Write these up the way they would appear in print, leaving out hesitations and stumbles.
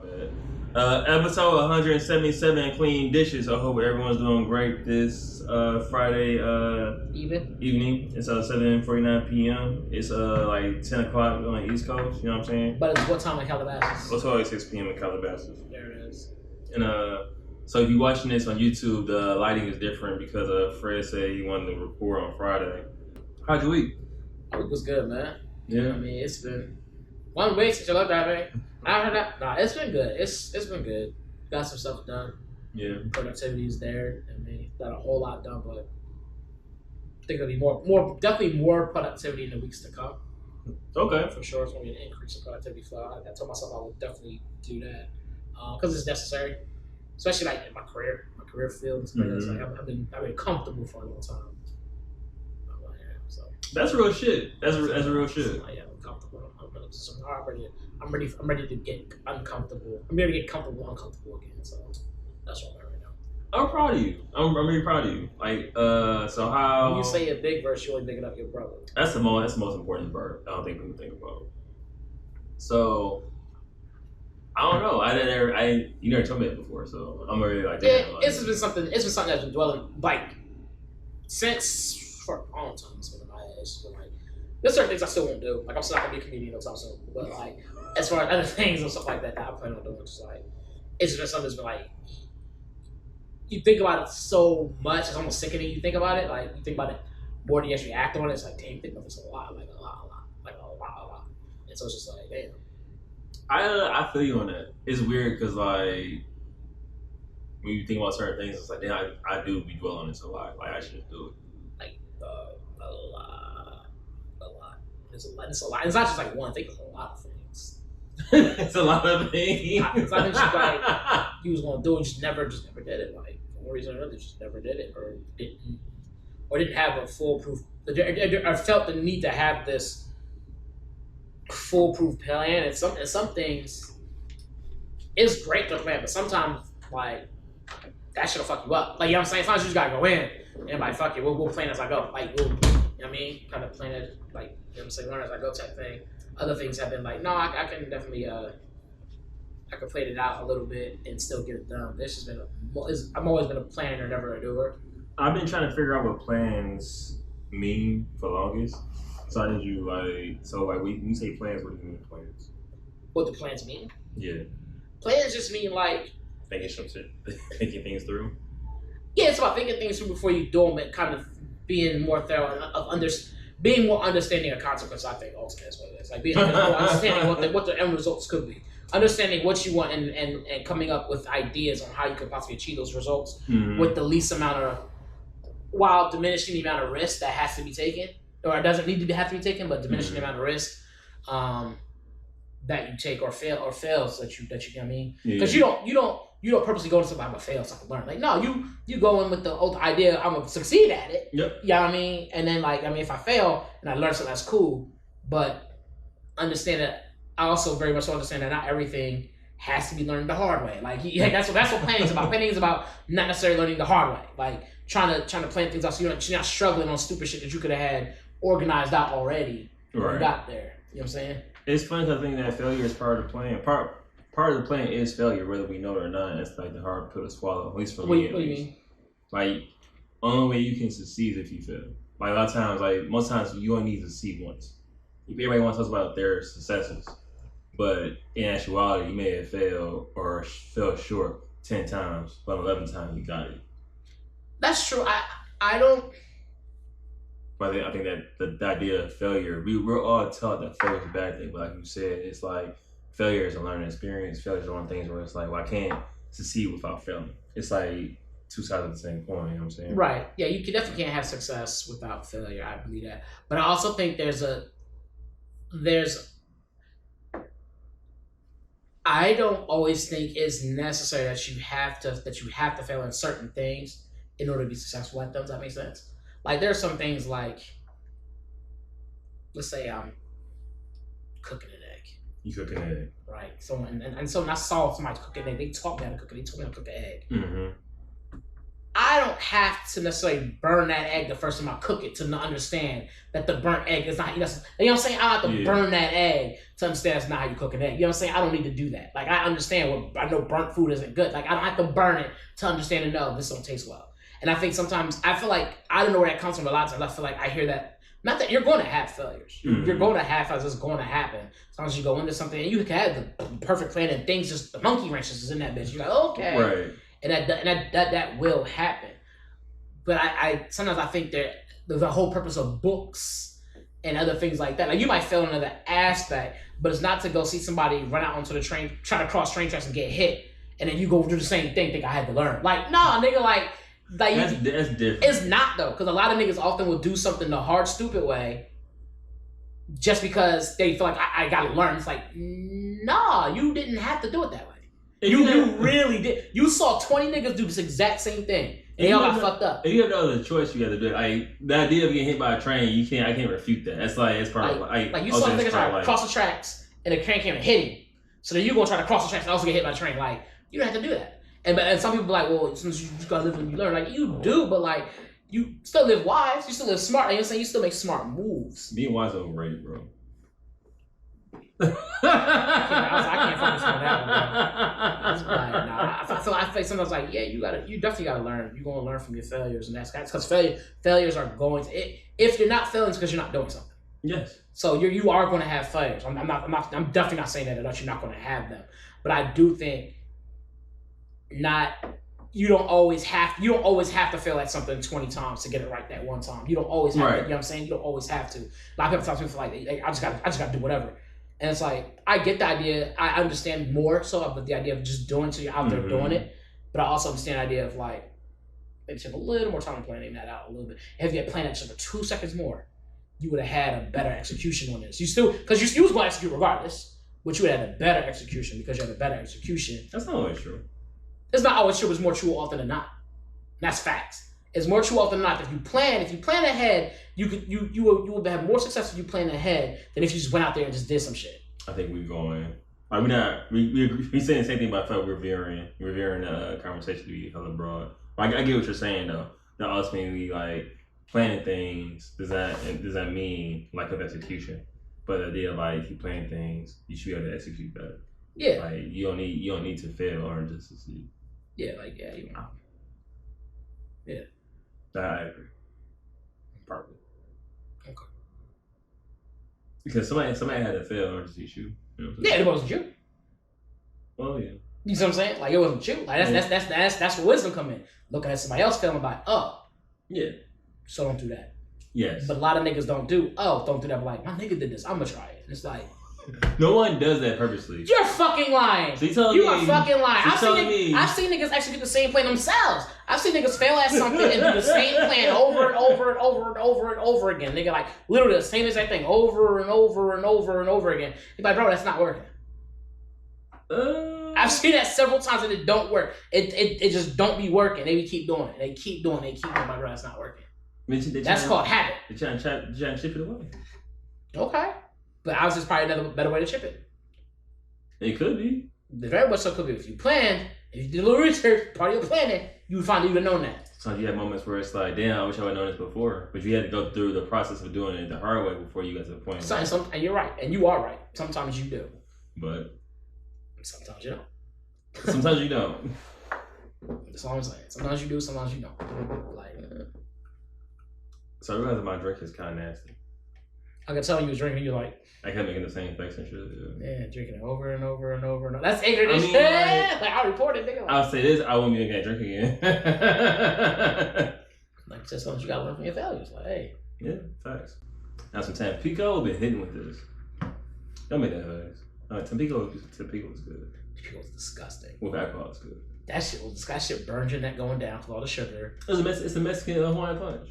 bad. Episode 177, clean dishes. I hope everyone's doing great this Friday evening. It's 7:49 p.m. It's like 10 o'clock on the East Coast. You know what I'm saying? But it's what time in Calabasas? It's always 6 p.m. in Calabasas. There it is. And so if you're watching this on YouTube, the lighting is different because Fred said he wanted to record on Friday. How'd your week? My week was good, man. Yeah. I mean, it's been 1 week since you looked at me. Nah, it's been good. It's been good. Got some stuff done. Yeah. Productivity is there. I mean, got a whole lot done, but I think there'll be definitely more productivity in the weeks to come. Okay. For sure, it's going to be an increase in productivity flow. I told myself I would definitely do that because it's necessary, especially like in my career field. Like I've been comfortable for a long time. So that's real shit. That's real shit. Yeah, I'm comfortable. I'm ready to get uncomfortable. I'm ready to get uncomfortable again. So that's what I'm at right now. I'm proud of you. I'm really proud of you. Like, so how? When you say a big verse, you only bigging up your brother. That's the most important part. I don't think people think about. So, I don't know. You never told me that before, so I'm really like. It's been something that's been dwelling like since for a long time. It's been in my head. It's been like there's certain things I still won't do. Like I'm still not gonna be a comedian no time soon. But like as far as other things and stuff like that I plan on doing, it's like it's been something that's been like you think about it so much, it's almost sickening. You think about it, like you think about it more than you actually act on it. It's like damn, you think about this a lot. And so it's just like damn. I feel you on that. It's weird because like when you think about certain things, it's like damn, I do be dwelling on this a lot. Like I should do it. Like a lot. It's a lot. It's not just like one thing. It's a lot of things. It's a lot of things. It's not just like you was gonna do it, just never did it. Like for one reason or another, just never did it, or didn't have a foolproof. I felt the need to have this foolproof plan, and some things it's great to plan, but sometimes like that shit'll fuck you up. Like you know what I'm saying? Sometimes you just gotta go in and like fuck it, we'll plan as I go. Like we'll, you know what I mean? Kind of plan it like you know what I'm saying, learn as I go type thing. Other things have been like, no, I can definitely I can plan it out a little bit and still get it done. This has been I've always been a planner, never a doer. I've been trying to figure out what plans mean for the longest. So I need you when you say plans, what do you mean plans? What the plans mean? Yeah. Plans just mean like thinking some shit, thinking things through. Yeah, it's about thinking things through before you do them and kind of being more thorough being more understanding of consequences. I think ultimately is what it is. Like being more understanding what the end results could be. Understanding what you want and coming up with ideas on how you could possibly achieve those results with the least amount of, while diminishing the amount of risk that has to be taken, or it doesn't need to have to be taken, but diminishing the amount of risk that you take or fails that you know what I mean? Because you don't purposely go into something I'm gonna fail so I can learn. Like no, you go in with the idea I'm gonna succeed at it. Yep. You know what I mean? And then if I fail and I learn something, that's cool. But understand that I also very much understand that not everything has to be learned the hard way. Like that's what planning is about. Planning is about not necessarily learning the hard way. Like trying to plan things out so you're not struggling on stupid shit that you could have had organized out already when you got there. You know what I'm saying? It's funny because I think that failure is part of the plan. Part of the plan is failure, whether we know it or not. It's like the hard pill to swallow, at least for me. What do you mean? Like, only way you can succeed is if you fail. Like, a lot of times, most times, you only need to succeed once. Everybody wants to talk about their successes. But in actuality, you may have failed or fell short 10 times, but 11 times you got it. That's true. I don't... But I think that the idea of failure, we're all taught that failure is a bad thing. But like you said, it's like failure is a learning experience. Failure is one of the things where it's like, well, I can't succeed without failing. It's like two sides of the same coin, you know what I'm saying? Right. Yeah, you definitely can't have success without failure. I believe that. But I also think I don't always think it's necessary that you have to fail in certain things in order to be successful at them. Does that make sense? Like there are some things like, let's say I'm cooking an egg. You cooking an egg. Right. So and so when I saw somebody cook an egg, they taught me how to cook it. They told me how to cook an egg. Mm-hmm. I don't have to necessarily burn that egg the first time I cook it to understand that the burnt egg is not. You know what I'm saying? I don't have to burn that egg to understand that's not how you cook an egg. You know what I'm saying? I don't need to do that. Like I understand I know burnt food isn't good. Like I don't have to burn it to understand and know this don't taste well. And I think sometimes I feel like I don't know where that comes from. A lot of times I feel like I hear that. Not that you're going to have failures. You're going to have failures. It's going to happen. As long as you go into something and you can have the perfect plan and things just the monkey wrenches is in that bitch. You're like, okay, right. And that will happen. But I sometimes I think that the whole purpose of books and other things like that, like you might fail in another aspect, but it's not to go see somebody run out onto the train, try to cross train tracks and get hit, and then you go do the same thing, think I had to learn. Like, nah, nigga, like that's different. It's not though, because a lot of niggas often will do something the hard, stupid way just because they feel like I gotta learn. It's like, nah, you didn't have to do it that way. You really did. You saw 20 niggas do this exact same thing. And they all got fucked up. If you have no other choice, you got to do it. Like the idea of getting hit by a train, I can't refute that. That's like it's probably like you saw niggas try to cross the tracks and the train came and hit him. So then you gonna try to cross the tracks and also get hit by a train. Like you don't have to do that. And some people be like, well, since you just gotta live and you learn. Like you do, but like you still live wise. You still live smart. Like, you know what I'm saying? You still make smart moves. Being wise is overrated, bro. I can't focus on that one. Like, nah, I feel like sometimes like, yeah, you definitely gotta learn. You're gonna learn from your failures, and that's because failures are going to. If you're not failing, it's because you're not doing something. Yes. So you are going to have failures. I'm definitely not saying that you're not going to have them, but I do think you don't always have to fail at something 20 times to get it right that one time. You don't always have to, you know what I'm saying? You don't always have to. A lot of people feel like I just got to do whatever. And it's like, I get the idea. I understand more so of the idea of just doing it so you're out there doing it. But I also understand the idea of like, maybe take a little more time planning that out a little bit. If you had planned that just for 2 seconds more, you would have had a better execution on this. Because you was going to execute regardless, but you would have had a better execution because you had a better execution. That's not always true. It's not always true. It's more true often than not. That's facts. It's more true often than not. If you plan ahead, you will have more success if you plan ahead than if you just went out there and just did some shit. I think we're going. Like we saying the same thing, but I felt we're veering the conversation to be hella broad. I get what you're saying though. That ultimately like planning things does that mean lack of execution? But the idea of like if you plan things, you should be able to execute better. Yeah. Like you don't need to fail or just succeed. Yeah, like you know. Yeah. I agree. Probably. Okay. Because somebody had to fail or just teach you. You know what I'm saying? Yeah, it wasn't you. Well, yeah. You see what I'm saying? Like it wasn't you. Like that's where wisdom come in. Looking at somebody else failing like, oh. Yeah. So don't do that. Yes. But a lot of niggas don't do that. But like, my nigga did this. I'm gonna try it. And it's like, no one does that purposely. You're fucking lying. So you are fucking lying. I've seen niggas execute the same plan themselves. I've seen niggas fail at something and do the same plan over and over and over and over and over again. Nigga, like literally the same exact thing over and over and over and over again. You're like, bro, that's not working. I've seen that several times and it don't work. It just don't be working. They keep doing it. They keep doing it. My bro, that's not working. That's called habit. They're trying to chip it away. Okay. But obviously, it's probably another better way to chip it. It could be. Very much so could be. If you planned, if you did a little research, part of your planning, you would have known that. So you have moments where it's like, damn, I wish I would have known this before. But you had to go through the process of doing it the hard way before you got to the point. And you're right. And you are right. Sometimes you do. But sometimes you don't. Sometimes you don't. That's all I'm saying. Sometimes you do, sometimes you don't. Like, So I realized my drink is kind of nasty. I can tell you was drinking, you're like, I kept making the same face and shit. Yeah, drinking it over and over and over and over. That's ignorant as shit. Like, I'll report it, nigga. I'll say this, I won't even get drink again. Like you said, sometimes you gotta learn from your failures. Like, hey. Yeah, facts. Now some Tampico been hitting with this. Don't make that face. Tampico was good. Tampico was disgusting. With alcohol, it's good. That shit burns your neck going down with all the sugar. It's a Mexican Hawaiian punch.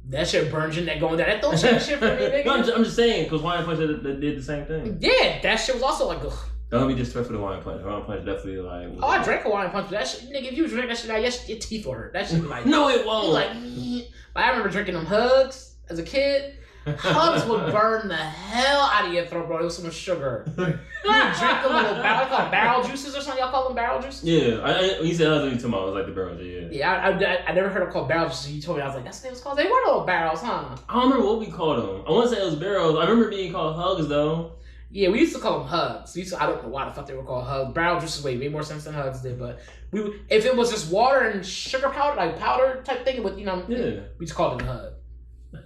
That shit burns your neck going down. That don't change shit for me, nigga. No, I'm just saying, because Hawaiian punch did the same thing. Yeah, that shit was also like, ugh. Don't let me just for the Hawaiian punch. Hawaiian punch definitely like. I drank Hawaiian punch, but that shit, nigga, if you drink that shit, like, your teeth will hurt. That shit be like. No, it won't. Like, I remember drinking them Hugs as a kid. Hugs would burn the hell out of your throat, bro. It was so much sugar. You would drink a little barrel juices or something. Y'all call them barrel juices? Yeah, you said Hugs when you talking about, it was like the barrels, yeah. Yeah, I never heard them called barrel juices. You told me, I was like, that's what it was called. They were little barrels, huh? I don't remember what we called them. I want to say it was barrels. I remember being called Hugs though. Yeah, we used to call them Hugs. I don't know why the fuck they were called Hugs. Barrel juices made more sense than Hugs did, but if it was just water and sugar powder, like powder type thing, with we just called it a Hug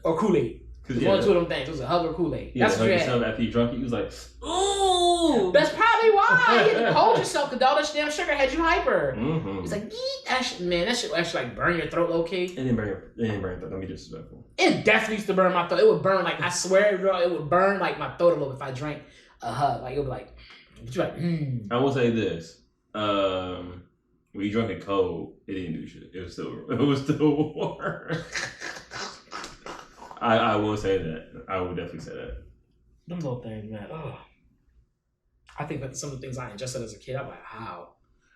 or Kool-Aid. It was one or two of them things. It was a Hug or Kool-Aid. Yeah, that's what you had. After you drunk it, you was like, ooh. That's probably why you didn't hold yourself, because all that damn sugar had you hyper. Mm-hmm. It's like, that shit actually like burn your throat low key. It didn't burn your throat. Don't be disrespectful. It definitely used to burn my throat. It would burn, like, I swear, bro, it would burn like my throat a little bit if I drank a Hug. Like, it would be like, I will say this. When you drunk it cold, it didn't do shit. It was still warm. I will say that. I will definitely say that. Them little things, man. Oh. I think that some of the things I ingested as a kid, I'm like, how?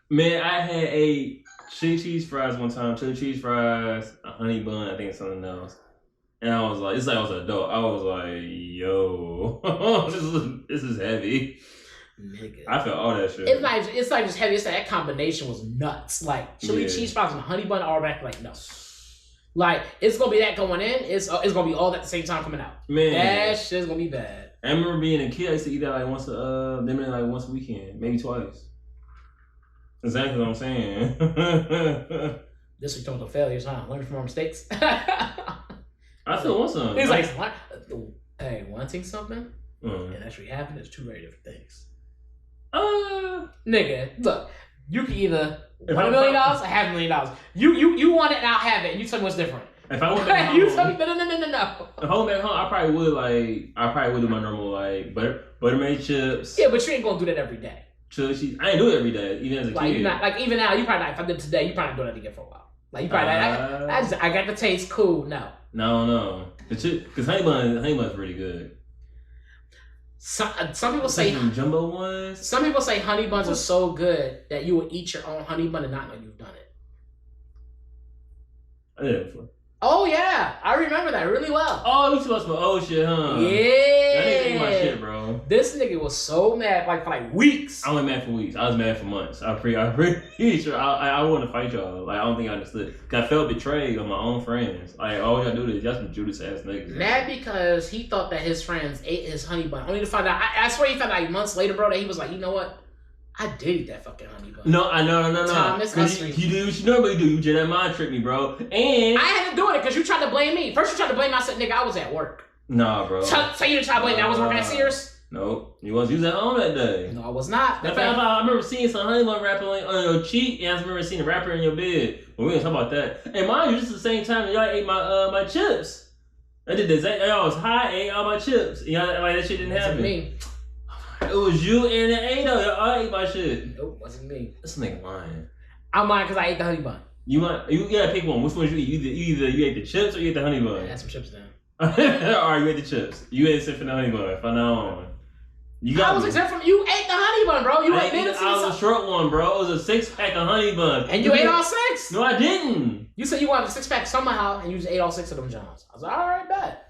Man, I had a chili cheese fries one time. Chili cheese fries, a honey bun, I think it's something else. And I was like, it's like I was an adult. I was like, yo, this is heavy. Nigga. I felt all that shit. It's like just heavy. It's like that combination was nuts. Like chili cheese fries and honey bun all back, like no. Like it's gonna be that going in. It's gonna be all at the same time coming out. Man, that shit's gonna be bad. I remember being a kid. I used to eat that like once a weekend, maybe twice. Exactly what I'm saying. This week talking about failures, huh? Learn from our mistakes. I still want some. He's like, hey, wanting something and actually having is two very different things. Nigga, look, you can either $1 million or $500 million. You want it and I'll have it, and you tell me what's different. If I went back home, you tell me no. If I went back home, I probably would do my normal like buttermade chips. Yeah, but you ain't gonna do that every day. Chili cheese. I ain't do it every day, even as a kid. You're not, like even now, you probably not. If I did today, you probably not doing that again for a while. Like you probably I got the taste. Cool. No. Because honey bun's really good. Some people say jumbo ones. Some people say honey buns are so good that you will eat your own honey bun and not know you've done it. I did it before. Oh yeah, I remember that really well. Oh, you supposed to some old shit, huh? Yeah. That nigga ate my shit, bro. This nigga was so mad, for like weeks. I wasn't mad for weeks. I was mad for months. I'm pretty sure I want to fight y'all. Like I don't think I understood. Cause I felt betrayed on my own friends. Like all y'all do is y'all some Judas ass niggas. Mad because he thought that his friends ate his honey bun. Only to find out. I swear he found out like months later, bro. That he was like, you know what? I did eat that fucking honey bun. No. Thomas, you do what you normally do. You Jedi mind trick me, bro. And I had to do it because you tried to blame me. First you tried to blame me. I said, nigga, I was at work. Nah, bro. So you didn't try to blame me. I was working at Sears. Nope. You was at home that day. No, I was not. I remember seeing some honey bun wrapper on your cheek, and I remember seeing a wrapper in your bed. But we didn't talk about that. And mind you, this is the same time that y'all ate my chips. I did the exact. I was high, ate all my chips. Y'all like that shit didn't happen. Me. It was you and the Ado. Y'all ate my shit. Nope, wasn't me. This nigga lying. I'm lying because I ate the honey bun. You gotta pick one. Which one you eat? You ate the chips or you ate the honey bun? I had some chips down. Alright, you ate the chips. You ate except for the honey bun. From now on. I was exempt from you ate the honey bun, bro. You admitted to me. I was a short one, bro. It was a 6-pack of honey bun. And you ate all 6? No, I didn't. You said you wanted a 6-pack somehow, and you just ate all 6 of them Johns. I was like, all right, bet.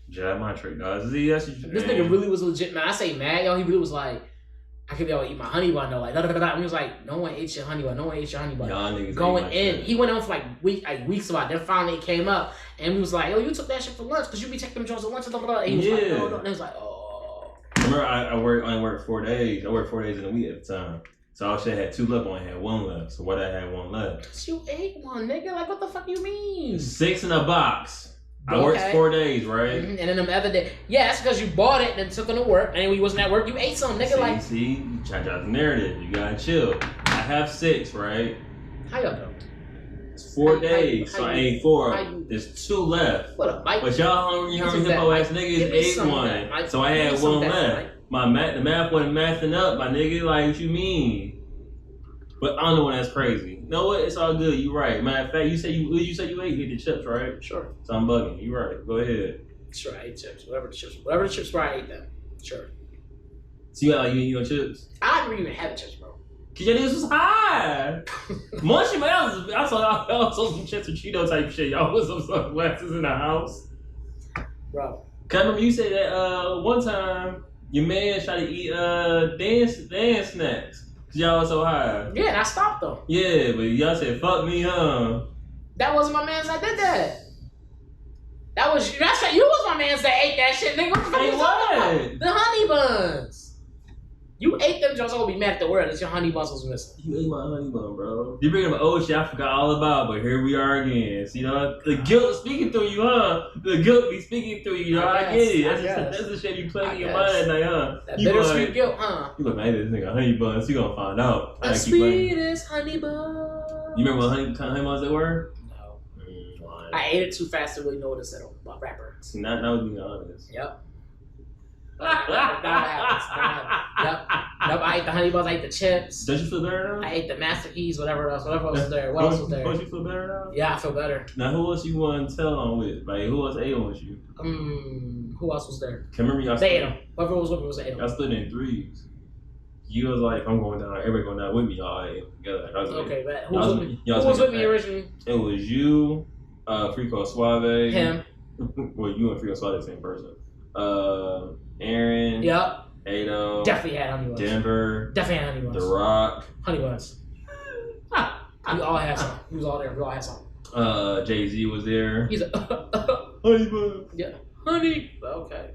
Jab my trick, dog. This nigga really was legit, man. I say mad, yo. He really was like, I could be able to eat my honey bun, though. Like, And he was like, no one ate your honey bun. No one ate your honey bun. Y'all niggas going in. Shit. He went on for like weeks about it. Then finally it came up, and he was like, yo, you took that shit for lunch because you be taking them Jones at lunch. And he was like, no. And he was like, oh. Remember, I only worked 4 days. I worked 4 days in a week at the time. So I should have had 2 left, I only had 1 left. So what I had 1 left. Cause you ate one, nigga. Like, what the fuck you mean? 6 in a box. I worked 4 days, right? Mm-hmm. And then them other days. Yeah, that's because you bought it and then took them to work. And when you wasn't at work, you ate some, nigga. See, you try to drive the narrative. You gotta chill. I have 6, right? How y'all doing? It's 4 days, so I ate 4. There's 2 left. What a bite. But y'all hungry hippo ass niggas ate 1. So I had 1 left. The math wasn't mathing up, my nigga. Like, what you mean? But I don't know when that's crazy. You know what? It's all good. You right. Matter of fact, you said you ate the chips, right? Sure. So I'm bugging. You right. Go ahead. Sure, I ate chips. Whatever the chips were, I ate them. Sure. So you eat your chips? I didn't even have chips, bro. Cause your niggas was high. Munchie, man, I saw some chips and Cheeto type shit. Y'all was some sunglasses in the house. bro. Cause I remember you said that one time your man tried to eat dance snacks. Cause y'all was so high. Yeah, and I stopped them. Yeah, but y'all said fuck me, huh? That wasn't my man's that did that. That was you. That's right. You was my man's that ate that shit, nigga. What the fuck you talking about? The honey buns. You ate them, Jones. I'm gonna be mad at the world that your honey buns was missing. You ate my honey bun, bro. You bring up old shit I forgot all about, but here we are again. See, you know, the guilt speaking through you, huh? The guilt be speaking through you, you know. I get it. That's the shit you playing in your mind at night, huh? That bittersweet guilt, huh? You look like this nigga honey buns. You gonna find out. The sweetest honey buns. You remember what kind of honey buns they were? No. I ate it too fast to really know what it said on my wrapper. See, not being honest. Yep. Yep. I ate the honey buns. I ate the chips. Don't you feel better now? I ate the Master Keys. Whatever else was there. What else was there? Don't you feel better now? Yeah, I feel better. Now, who else you want to tell on with? Like, who else ate on with you? Who else was there? Can remember y'all? They ate them. Whoever was with me was ate them. Y'all stood in threes. You was like, I'm going down. Everybody going down with me. Y'all ate together. Okay, but who was with me? Who was with me originally? It was you, Frico Suave. Him. Well, you and Frico Suave the same person. Aaron. Yep. Ado. Definitely had honey buns. Denver. Definitely had honey buns. The Rock. Honey buns. We all had some. We was all there. We all had some. Jay-Z was there. He's a honey buns. Yeah. Honey. Okay.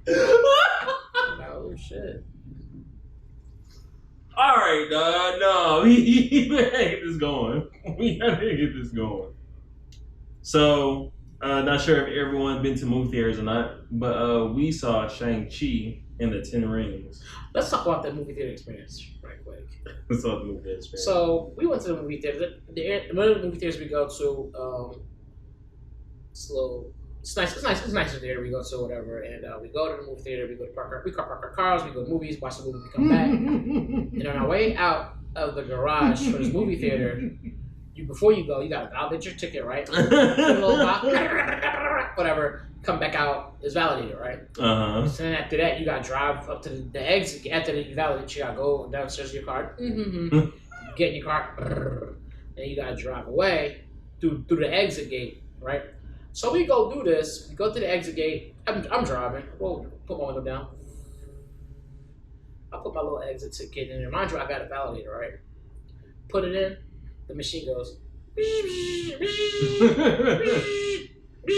Oh shit. Alright, no, we gotta get this going. We gotta get this going. So, not sure if everyone's been to movie theaters or not, but we saw Sheng-Chi and the Ten Rings. Let's talk about that movie theater experience right quick. Let's talk about the movie theater experience. So, we went to the movie theater. One of the movie theaters we go to, it's nice. It's nicer theater we go to, whatever. And we go to the movie theater. We go to park our cars. We go to movies. Watch the movie. We come back. And on our way out of the garage for this movie theater, before you go, you gotta validate your ticket, right? Put a little box, whatever. Come back out. It's validated, right? Uh-huh. So then after that, you gotta drive up to the exit. After that, you validate. You gotta go downstairs to your car. Get in your car. And you gotta drive away through the exit gate, right? So we go do this. We go to the exit gate. I'm driving. Whoa, put my window down. I put my little exit ticket in there. Mind you, I got a validator, right? Put it in. The machine goes.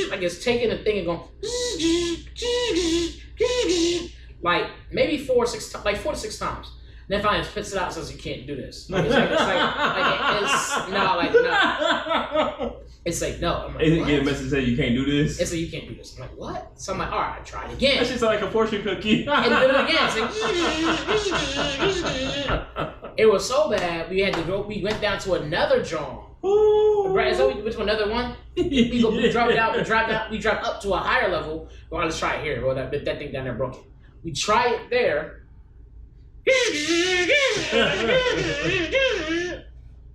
Like it's taking the thing and going. Like maybe 4 to 6 times. And then finally it spits it out and says you can't do this. Like, it's no. It's like, no. I'm like, Is it get a message saying you can't do this? It's like, you can't do this. I'm like, what? So I'm like, all right, try it again. That shit's like a fortune cookie. And then again, it's like, it was so bad, we had to go, we went down to another John. Right, so we went to another one. We drive up to a higher level. Well, let's try it here. Well, that thing down there broken. We try it there.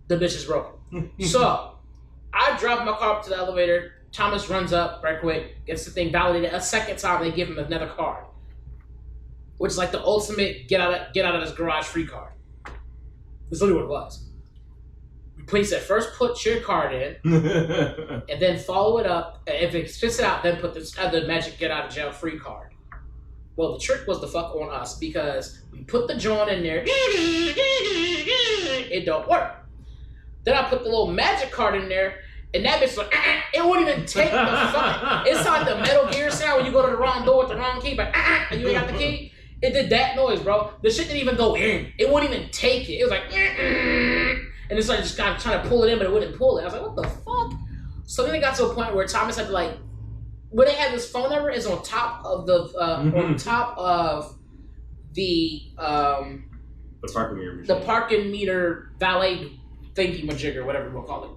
The bitch is broken. So, I drive my car up to the elevator. Thomas runs up right quick, gets the thing validated a second time. They give him another card, which is like the ultimate get out of this garage free card. That's literally what it was. He said, first put your card in, and then follow it up. And if it spits it out, then put this other magic get out of jail free card. Well, the trick was to fuck on us because we put the joint in there. It don't work. Then I put the little magic card in there, and that bitch like, it wouldn't even take the fucking. It's like the Metal Gear sound when you go to the wrong door with the wrong key, but and you ain't got the key. It did that noise, bro. The shit didn't even go in. It wouldn't even take it. It was like, and it's like just kind of trying to pull it in, but it wouldn't pull it. I was like, what the fuck? So then it got to a point where Thomas had to like, where they had this phone number is on top of the the parking meter valet thingy majigger, whatever you want to call it.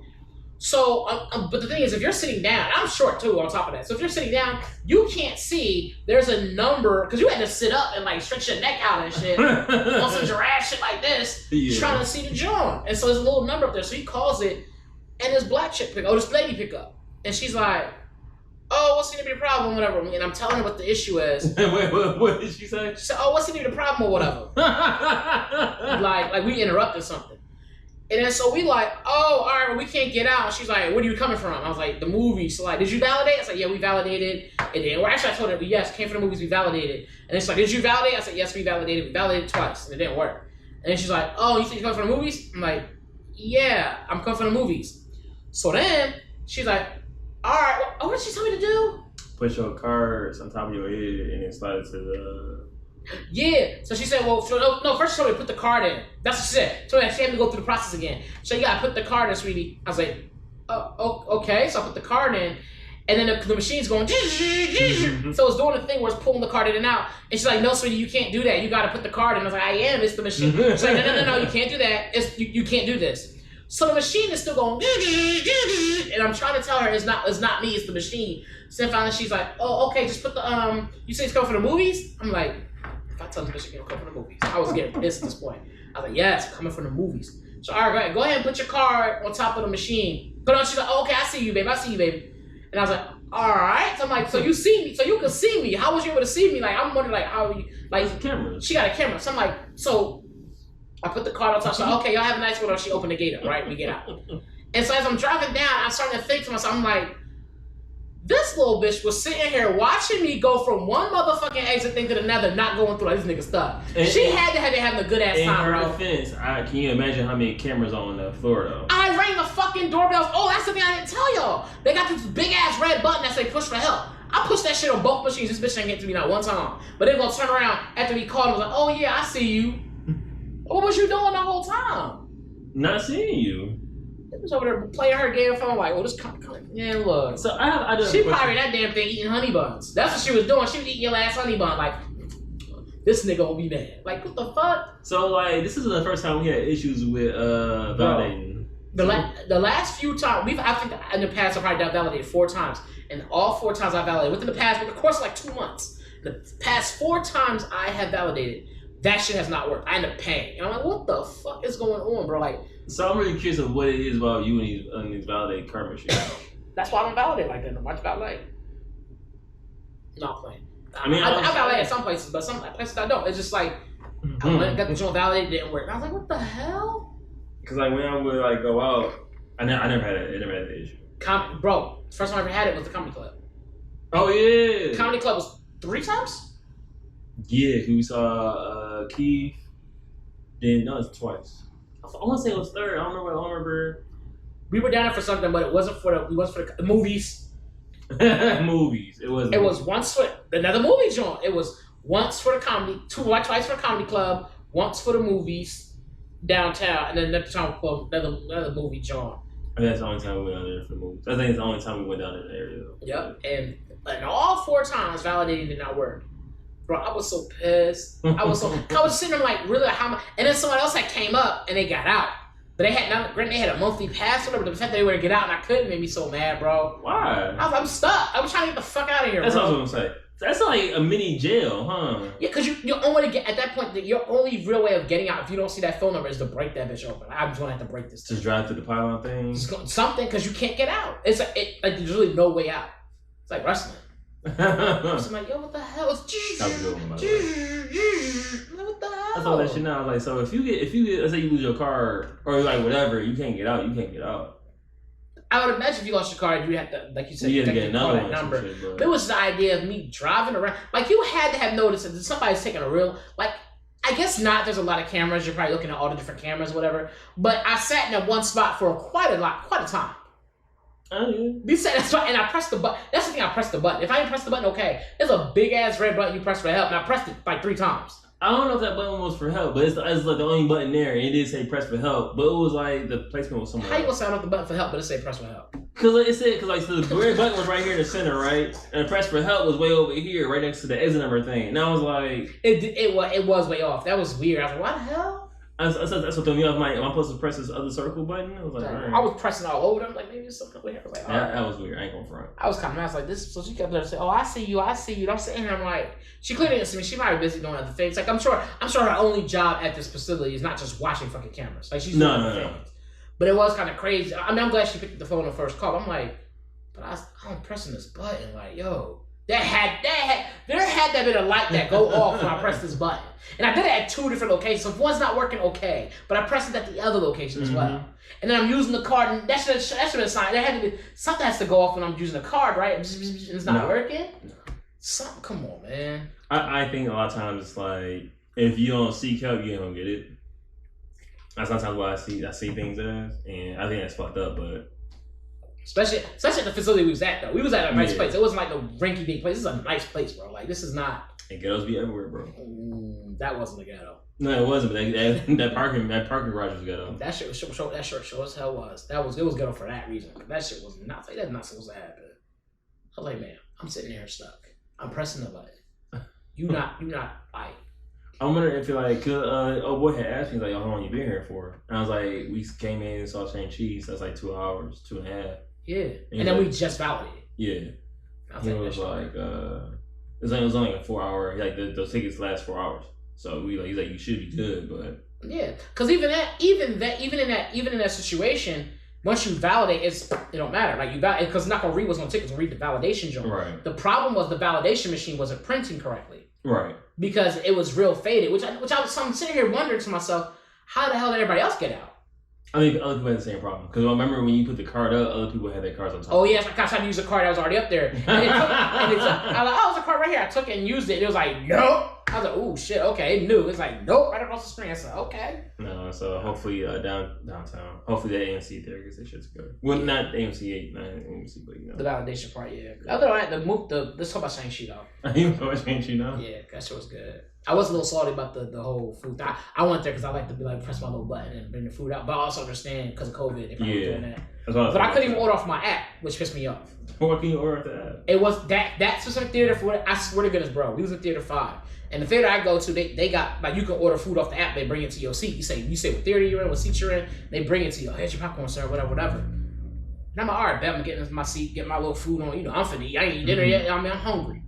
So, but the thing is, if you're sitting down, I'm short too on top of that. So if you're sitting down, you can't see there's a number, because you had to sit up and like stretch your neck out and shit on some giraffe shit like this, trying to see the joint. And so there's a little number up there. So he calls it, and this black chick this lady pick up. And she's like, oh, what's gonna be the problem, whatever. And I'm telling her what the issue is. What did she say? She said, oh, what's gonna be the problem or whatever. like we interrupted something. And then so we like, oh, all right, well, we can't get out. She's like, where are you coming from? I was like, the movies. So like, did you validate? I said, yeah, we validated. And then, well, actually, I told her, yes, came from the movies, we validated. And it's like, did you validate? I said, yes, we validated. We validated twice, and it didn't work. And then she's like, oh, you think you're coming from the movies? I'm like, yeah, I'm coming from the movies. So then she's like, all right, what did she tell me to do? Put your cards on top of your head and then slide it to the. Yeah. So she said, well, no, first she told me to put the card in. That's what she said. So she had me go through the process again. So you gotta put the card in, sweetie. I was like, oh, okay. So I put the card in, and then the machine's going. So it's doing the thing where it's pulling the card in and out. And she's like, no, sweetie, you can't do that. You gotta put the card in. I was like, I am. It's the machine. She's like, no, you can't do that. You can't do this. So the machine is still going, and I'm trying to tell her it's not me, it's the machine. So then finally she's like, oh, okay, just put the you say it's coming from the movies? I'm like, if I tell this bitch it's coming from the movies, I was getting pissed at this point. I was like, yes, coming from the movies. So all right, go ahead and put your card on top of the machine. But she's like, oh, okay, I see you, babe. And I was like, all right. So I'm like, so you see me, so you can see me. How was you able to see me? Like, I'm wondering, like, how you, like, camera. She got a camera. So I'm like, so I put the card on top. So okay, y'all have a nice one. She opened the gate up, right? We get out. And so as I'm driving down, I'm starting to think to myself, I'm like, this little bitch was sitting here watching me go from one motherfucking exit thing to another, not going through like this nigga stuff. She had to have been having a good ass time, bro. In her defense, can you imagine how many cameras on the floor though? I rang the fucking doorbells. Oh, that's the thing I didn't tell y'all. They got this big ass red button that say push for help. I pushed that shit on both machines. This bitch ain't get to me not one time. But they gonna turn around after we called and was like, oh yeah, I see you. What was you doing the whole time? Not seeing you. It was over there playing her damn phone like, oh, this yeah, look. So I she probably that damn thing eating honey buns. That's what she was doing. She was eating your last honey bun. Like, this nigga will be mad. Like, what the fuck? So like, this is the first time we had issues with validating. The last few times I think in the past I've probably validated 4 times, and all 4 times I validated within the past, with the course of like 2 months. The past 4 times I have validated, that shit has not worked. I end up paying, and I'm like, what the fuck is going on, bro? Like. So I'm really curious of what it is about you and these validated car machines. That's why I don't validate like that. I validate. Not playing. I I validate at some places, but some places I don't. It's just like I went and got the joint validated, didn't work. And I was like, what the hell? Because like when I would like go out, I never had that issue. Bro, first time I ever had it was the comedy club. Oh yeah. The comedy club was 3 times. Yeah, we saw Keith. Then no, it's twice. I want to say it was 3rd. I don't remember. We were down there for something, but it wasn't for the movies. Movies. It was once for another movie joint. It was once for the comedy, twice for the comedy club, once for the movies downtown, and then another time for another movie joint. And that's the only time we went down there for the movies. I think it's the only time we went down in the area though. Yep, and all 4 times validating did not work. Bro, I was so pissed. I was sitting there like, really, how much? And then someone else had came up and they got out. But they had a monthly pass or whatever, but the fact that they were to get out and I couldn't made me so mad, bro. Why? I'm stuck. I was trying to get the fuck out of here, That's bro. what I was gonna say. That's like a mini jail, huh? Yeah, because your only way to get, at that point, your only real way of getting out, if you don't see that phone number, is to break that bitch open. I'm just gonna have to break this. Just drive through the pylon thing? Something, because you can't get out. It's like, there's really no way out. It's like wrestling. I'm like, yo, what the hell? It's that was a good one, by the way. What the hell? That's all that shit now. Like, so if you get, let's say you lose your car or like whatever, you can't get out. You can't get out. I would imagine if you lost your car, you have to, like you said, you have to get another one. Number. Shit, but it was the idea of me driving around. Like, you had to have noticed that somebody's taking a real, like, I guess not. There's a lot of cameras. You're probably looking at all the different cameras, or whatever. But I sat in that one spot for quite a time. Oh, yeah. That's right, and I pressed the button. That's the thing, I pressed the button. If I didn't press the button, okay. There's a big ass red button you press for help, and I pressed it like 3 times. I don't know if that button was for help, but it's like the only button there, and it did say press for help, but it was like the placement was somewhere. How you gonna sound off the button for help, but it say press for help? Because so the red button was right here in the center, right? And the press for help was way over here, right next to the exit number thing. And I was like, it was way off. That was weird. I was like, what the hell? That's what threw me off. Am I supposed to press this other circle button? I was like, all right. I was pressing all over them. Like, maybe it's something weird. Like, that was weird. I ain't gonna front. I was kind of mad. I was like, this. So she kept there and say, oh, I see you. And I'm sitting here. I'm like, she clearly didn't see me. She might be busy doing other things. Like, I'm sure her only job at this facility is not just watching fucking cameras. Like, she's doing other things. But it was kind of crazy. I mean, I'm glad she picked up the phone on the first call. I'm like, but I'm pressing this button. Like, yo. there had that bit of light that go off when I press this button. And I did it at 2 different locations. So if one's not working, okay. But I pressed it at the other location as well. And then I'm using the card, and that should have been a sign. That had to be, something has to go off when I'm using the card, right? And it's not working. Something, come on, man. I think a lot of times it's like, if you don't seek help, you don't get it. That's sometimes what I see things as, and I think that's fucked up. But especially at the facility we was at, though. We was at a nice place. It wasn't like a rinky-dink place. This is a nice place, bro. Like, this is not. And ghettos be everywhere, bro. That wasn't a ghetto. No, it wasn't. But that parking garage was ghetto. That shit sure as hell was. It was ghetto for that reason. That shit was not. That's not supposed to happen. I was like, man, I'm sitting here stuck. I'm pressing the button. You not like. I'm wondering if you're like, oh boy had asked me like, how long you been here for? And I was like, we came in and saw Sheng-Chi, so that's like 2 hours, 2.5. Yeah, and then we just validated. Yeah, he was like, it was only a 4 hour. Like those tickets last 4 hours, so he's like, you should be good, but yeah, because even in that situation, once you validate, it don't matter. Like you validate because not gonna read what's on tickets, gonna read the validation journal. Right. The problem was the validation machine wasn't printing correctly. Right. Because it was real faded, I'm sitting here wondering to myself, how the hell did everybody else get out? I think other people had the same problem. Because I remember when you put the card up, other people had their cards on top. Oh, yes, I tried to use a card that was already up there. I was like, oh, there's a card right here. I took it and used it. It was like, nope. I was like, oh, shit, okay. It knew. It's like, nope, right across the screen. I said, okay. No, so hopefully downtown. Hopefully the AMC there gets their shit together. Well, not AMC 8, not AMC, but you know. The validation part, yeah. Other than that, let's talk about Shang-Chi, though. You know about Shang-Chi now? Yeah, that shit was good. I was a little salty about the whole food. I went there because I like to be like press my little button and bring the food out, but I also understand because of COVID they probably doing that. But I couldn't even order off my app, which pissed me off. What can you order off the app? It was that specific theater for I swear to goodness, bro. We was in theater 5, and the theater I go to, they got like you can order food off the app. They bring it to your seat. You say what theater you're in, what seat you're in. They bring it to you. Oh, here's your popcorn, sir. Whatever. And I'm like, all right, bet I'm getting into my seat, get my little food on. You know, I'm finna eat. I ain't eat dinner yet. I mean, I'm hungry.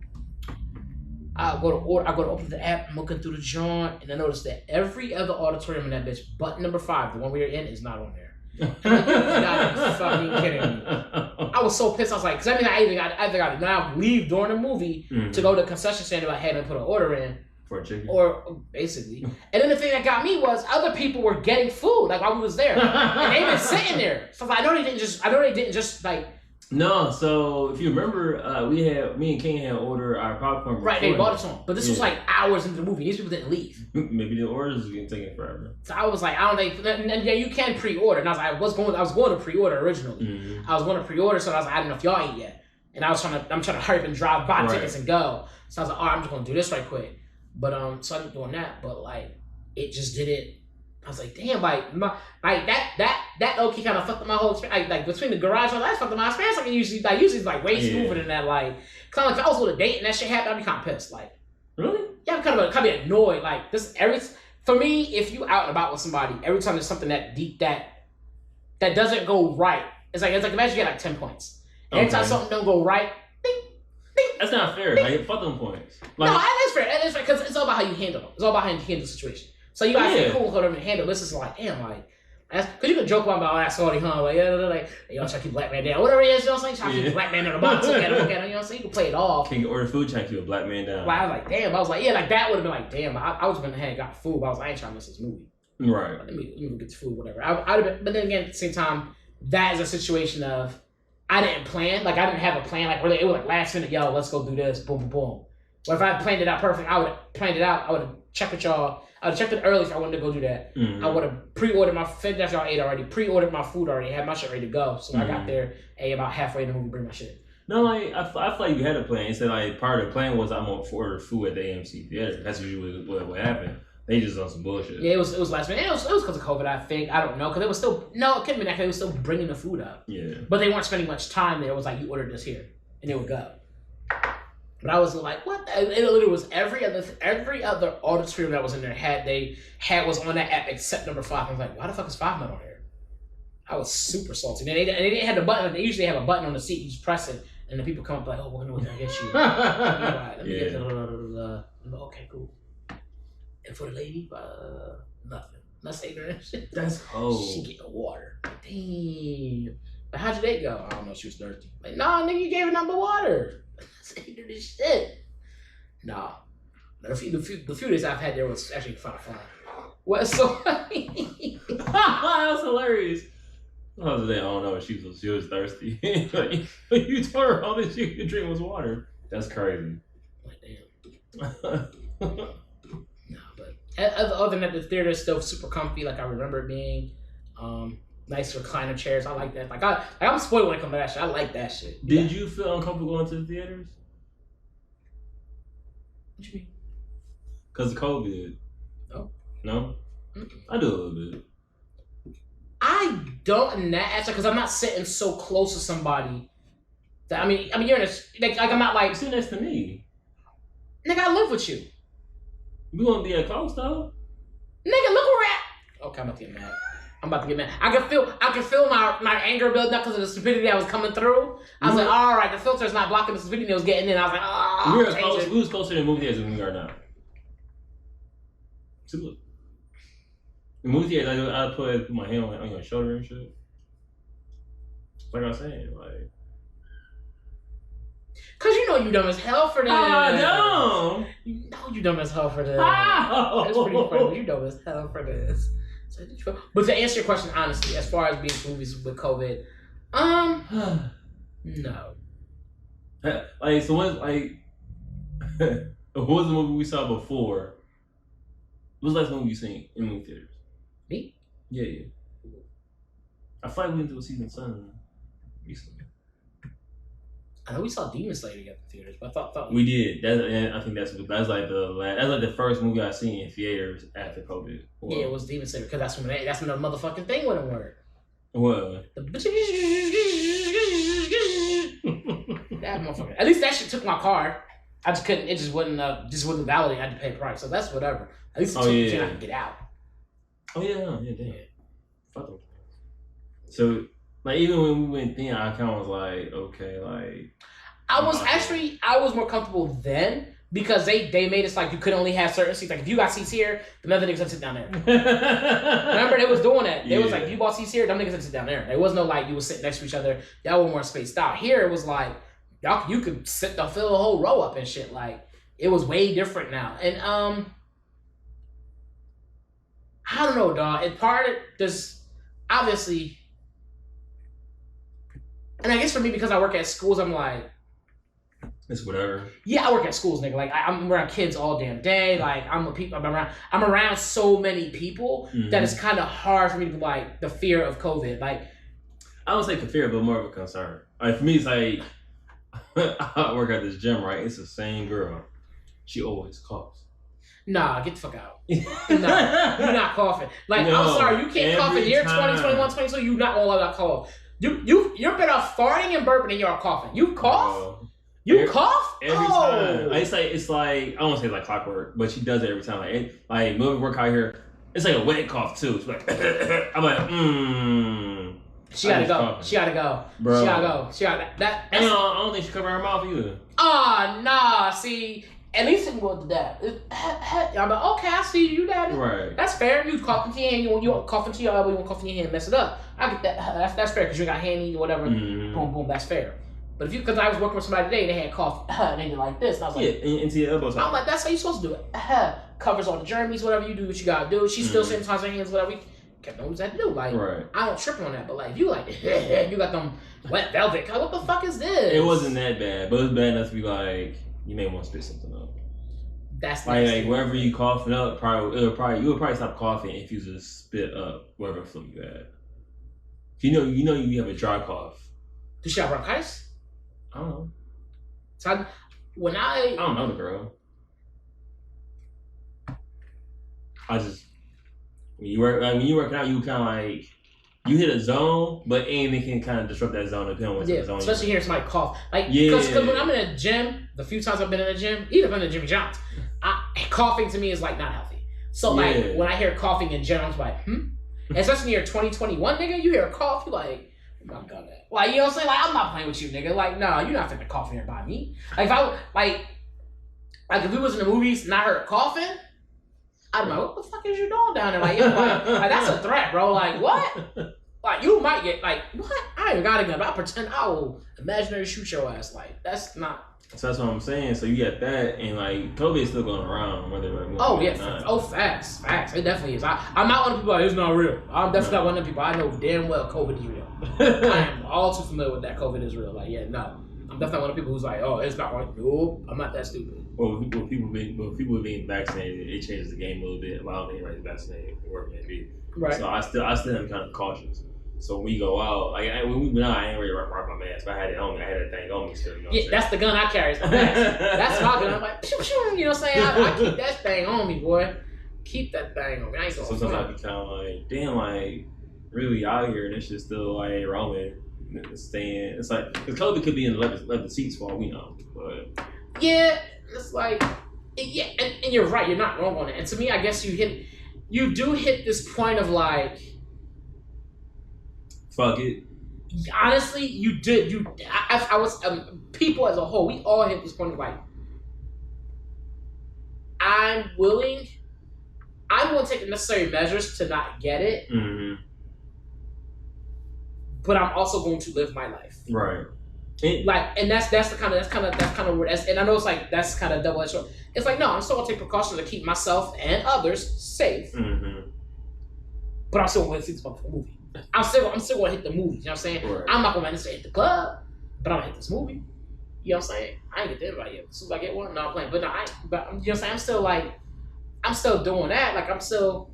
I go to open the app, I'm looking through the joint, and I notice that every other auditorium in that bitch, but number 5, the one we were in, is not on there. You're not even fucking kidding me. I was so pissed. I was like, because I mean, I either got to now leave during the movie to go to the concession stand if I hadn't put an order in. For a chicken? Or basically. And then the thing that got me was other people were getting food, like while we was there. And they been sitting there. So I know they didn't just like. No, so if you remember, me and King had ordered our popcorn. Right, they bought us on, but this was like hours into the movie. These people didn't leave. Maybe the orders was getting taken forever. So I was like, I don't think. Yeah, you can pre-order, and I was like, I was going to pre-order originally. Mm-hmm. I was going to pre-order, so I was like, I don't know if y'all ate yet, and I'm trying to hurry up and drive, buy tickets and go. So I was like, all right, I'm just gonna do this right quick. But so I'm doing that, but like it just didn't. I was like, damn, like that low key kind of fucked up my whole experience. Like between the garage and that fucked up my experience. Like usually it's like way smoother than that. Like, cause like if I was with a date and that shit happened, I'd be kind of pissed. Like, really? Yeah, I'm kind of annoyed. Like this for me, if you out and about with somebody, every time there's something that doesn't go right, it's like imagine you get like 10 points. Every time something don't go right, ding, ding. That's not fair. Like fuck them points. Like, no, that is fair. That is fair because it's all about how you handle them. It's all about how you handle the situation. So you gotta say cool, whatever, and handle this. Is like, damn, like, because you can joke about that salty, huh? Like, you know, try to keep black man down, whatever it is, you know what I'm saying? Try to keep black man in the box, look at him, you know what I'm saying? You can play it off. Can you order food, try to keep a black man down? Like, I was like, damn. I was like, yeah, like that would have been like, damn. I was been ahead and got food, but I was like, I ain't trying to miss this movie. Right. Let me get the food, whatever. I'd have been, but then again, at the same time, that is a situation of I didn't plan. Like, I didn't have a plan. Like, really, it was like last minute, yo, let's go do this, boom, boom, boom. But if I had planned it out perfect, I would have planned it out. I would have checked with y'all. I would have checked it early if I wanted to go do that. Mm-hmm. I would have pre-ordered my food after y'all ate already. Pre-ordered my food already. Had my shit ready to go. So I got there, about halfway in the movie, bring my shit. No, like I feel like you had a plan. It said like part of the plan was I'm gonna order food at the AMC theater. That's usually what happened. They just on some bullshit. Yeah, it was last minute. It was because of COVID, I think. I don't know because it was still it couldn't be that. They were still bringing the food up. Yeah. But they weren't spending much time there. It was like you ordered this here, and it would go. But I was like, what? It literally was every other auditorium that was in there was on that app except number 5. I was like, why the fuck is 5 not on here? I was super salty. And they didn't have the button. They usually have a button on the seat. You just press it, and the people come up like, oh, we're gonna get you. Let me get the okay, cool. And for the lady, nothing. That's ignorant shit. That's cold. She getting water. Damn. But how'd your date go? I don't know. She was thirsty. Like, nah, nigga, you gave her nothing but water. That's ignorant as shit. Nah. The few days I've had there was actually fun. What? So That was hilarious. I was like, I don't know. She was thirsty. Like, you told her all that she could drink was water. That's crazy. Like, damn. Nah, but other than that, the theater is still super comfy. Like I remember it being. Nice recliner chairs. I like that. Like I'm spoiled when it comes to that shit. I like that shit. Did you feel uncomfortable going to the theaters? What you mean? Because of COVID. No. No? Mm-mm. I do a little bit. I don't in that aspect because I'm not sitting so close to somebody that I mean you're in a like I'm not like Sit next to me. nigga I live with you. We gonna be at close though. Nigga look where we're at. Okay, I'm about to get mad. I can feel my anger building up because of the stupidity that was coming through. I was like, all right, the filter's not blocking the stupidity that was getting in. I was like, oh, we was closer to the movie theaters than we are now. See, look. The movie theaters, I put my hand on your shoulder and shit. Like I was saying, like. Cause you know you dumb as hell for this. No. You know you dumb as hell for this. Oh. That's pretty funny. You dumb as hell for this. But to answer your question honestly, as far as being to movies with COVID, no. Like so, what was the movie we saw before? What was the last movie you seen in movie theaters? Me? Yeah. I feel like we went to a season 7 recently. I know we saw Demon Slayer together in theaters, but I thought we did. I think that's like the first movie I seen in theaters after COVID. Yeah, it was Demon Slayer because that's when the motherfucking thing wouldn't work. What? That motherfucker. At least that shit took my car. I just couldn't. It just wasn't valid. I had to pay a price, so that's whatever. At least it took me I could get out. Oh yeah, damn. Fuck them. So. Like, even when we went then, I kind of was like, okay, like... I was more comfortable then because they made us like you could only have certain seats. Like, if you got seats here, the other niggas had to sit down there. Remember, they was doing that. They was like, if you bought seats here, them niggas had to sit down there. There was no, like, you would sit next to each other. Y'all were more spaced out. Here, it was like, you could fill the whole row up and shit. Like, it was way different now. And, I don't know, dog. And part of this, obviously... And I guess for me, because I work at schools, I'm like... It's whatever. Yeah, I work at schools, nigga. Like, I'm around kids all damn day. Like, I'm around so many people that it's kind of hard for me to be like, the fear of COVID. Like... I don't say fear, but more of a concern. Like, for me, it's like... I work at this gym, right? It's the same girl. She always coughs. Nah, get the fuck out. Nah, you're not coughing. Like, no, I'm sorry, you can't cough in year 2021, 22, you're not gonna allow that cough. You're better off farting and burping than you are coughing. You cough? Cough? Every time. It's like I don't want to say like clockwork, but she does it every time. Like moving work out here, it's like a wet cough too. It's like I'm like She gotta go. Coughing. She gotta go. Bro. She gotta go. She gotta that. I don't think she covered her mouth either. Nah. See, at least it can go to that. I'm like, okay, I see you, daddy. Right. That's fair. You cough into your hand. You want cough into your elbow. You want cough in your hand. Mess it up. I get that. That's fair because you got handy or whatever. Mm-hmm. Boom, boom. That's fair. But because I was working with somebody today, they had cough and they did like this. And I was like, into your elbows. I'm like, that's how you supposed to do it. Covers all the germs, whatever you do, what you gotta do. She's still sanitizing her hands, whatever. Kept on what that to do. Like, right. I don't trip on that, but like, if you like, you got them wet velvet. What the fuck is this? It wasn't that bad, but it was bad enough to be like, you may want to spit something up. That's like wherever you coughing up, you would probably stop coughing if you just spit up wherever flu you had. You know you have a dry cough. Does she have bronchitis? I don't know. So I don't know the girl. I just when you work out, you kind of like you hit a zone, but anything can kind of disrupt that zone depending on what zone. Especially hearing somebody cough, like because when I'm in a gym, the few times I've been in a gym, even if I'm in Jimmy John's, coughing to me is like not healthy. So like when I hear coughing in gym, I'm like, especially in the year 2021, nigga, you hear a cough, you like, oh my god, like you know what I'm saying? Like I'm not playing with you, nigga. Like no, you're not finna cough here by me. Like if I like if we was in the movies and I heard coughing, I'd be like, what the fuck is you doing down there? Like, like that's a threat, bro. Like what? Like you might get like what? I ain't got a gun, but I pretend I will imaginary shoot your ass. Like that's not. So that's what I'm saying. So you got that, and like COVID is still going around, whether like Oh yeah, facts. It definitely is. I'm not one of the people like, it's not real. I'm definitely not one of the people. I know damn well COVID is real. I am all too familiar with that COVID is real. Like, yeah, no. I'm definitely one of the people who's like, oh, it's not right. Nope, I'm not that stupid. Well, people being vaccinated, it changes the game a little bit. While everybody's vaccinated, wherever it may be. Right. So I still am kind of cautious. So when we go out, like when we went out, I ain't ready to rock my mask. I had it on me. I had that thing on me still. You know yeah, that's the gun I carry. Is my mask. That's my gun. I'm like, pew, pew, you know what I'm saying? I keep that thing on me, boy. Keep that thing on me. I ain't going. Sometimes I be kind of like, damn, like really out here, and this shit still like rolling. Staying, it's like because COVID could be in the leather seats for all we know. But yeah, it's like yeah, and you're right. You're not wrong on it. And to me, I guess you do hit this point of like. Fuck it. Honestly, you did. I was people as a whole. We all hit this point of like, I'm willing to take the necessary measures to not get it, but I'm also going to live my life. Right. And that's kind of where and I know it's like that's kind of double edged sword. It's like no, I'm still gonna take precautions to keep myself and others safe, but I'm still going to see this motherfucking movie. I'm still gonna hit the movies, you know what I'm saying? Right. I'm not gonna necessarily hit the club, but I'm gonna hit this movie. You know what I'm saying? I ain't get the invite yet. As soon as I get one, no, I'm playing. But no, but you know what I'm saying? I'm still doing that. Like I'm still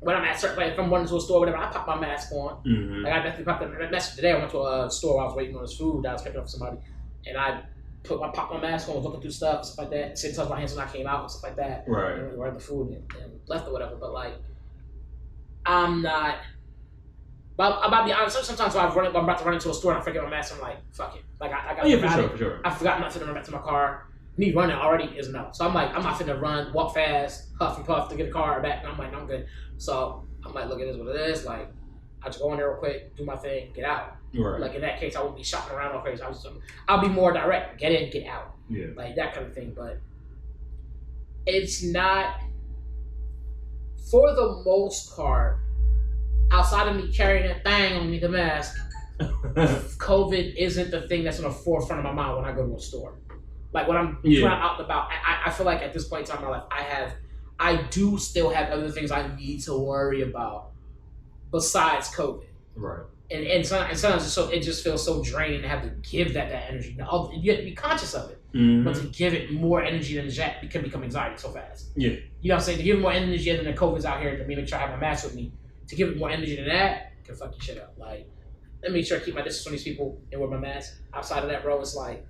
when I'm at certain like if I'm running to a store or whatever, I pop my mask on. Like I definitely popped that mask today. I went to a store while I was waiting on this food that I was picking up for somebody, and I popped my mask on, was looking through stuff, stuff like that, sanitized my hands when I came out and stuff like that. Right. And ordered the food and left or whatever. But like I'm not. But I'm about to be honest. Sometimes when I'm about to run into a store and I forget my mask, I'm like, fuck it. Like I got for sure. I forgot not to run back to my car. Me running already is no. So I'm like, I'm not finna run, walk fast, huff and puff to get a car back. And I'm like, I'm good. So I'm like, look at this, what it is. Like, I just go in there real quick, do my thing, get out. Right. Like in that case, I won't be shopping around all crazy. I'll be more direct. Get in, get out. Yeah. Like that kind of thing. But it's not, for the most part, outside of me carrying that thing on me, the mask, COVID isn't the thing that's on the forefront of my mind when I go to a store. Like when I'm out and about, I feel like at this point in time in my life, I do still have other things I need to worry about besides COVID. Right. And sometimes it just feels so draining to have to give that energy. Now, you have to be conscious of it, but to give it more energy than that can become anxiety so fast. Yeah. You know what I'm saying? To give it more energy than the COVID's out here, to make sure I have my mask with me. To give it more energy than that can fuck your shit up. Like, let me make sure I keep my distance from these people and wear my mask. Outside of that, bro, it's like,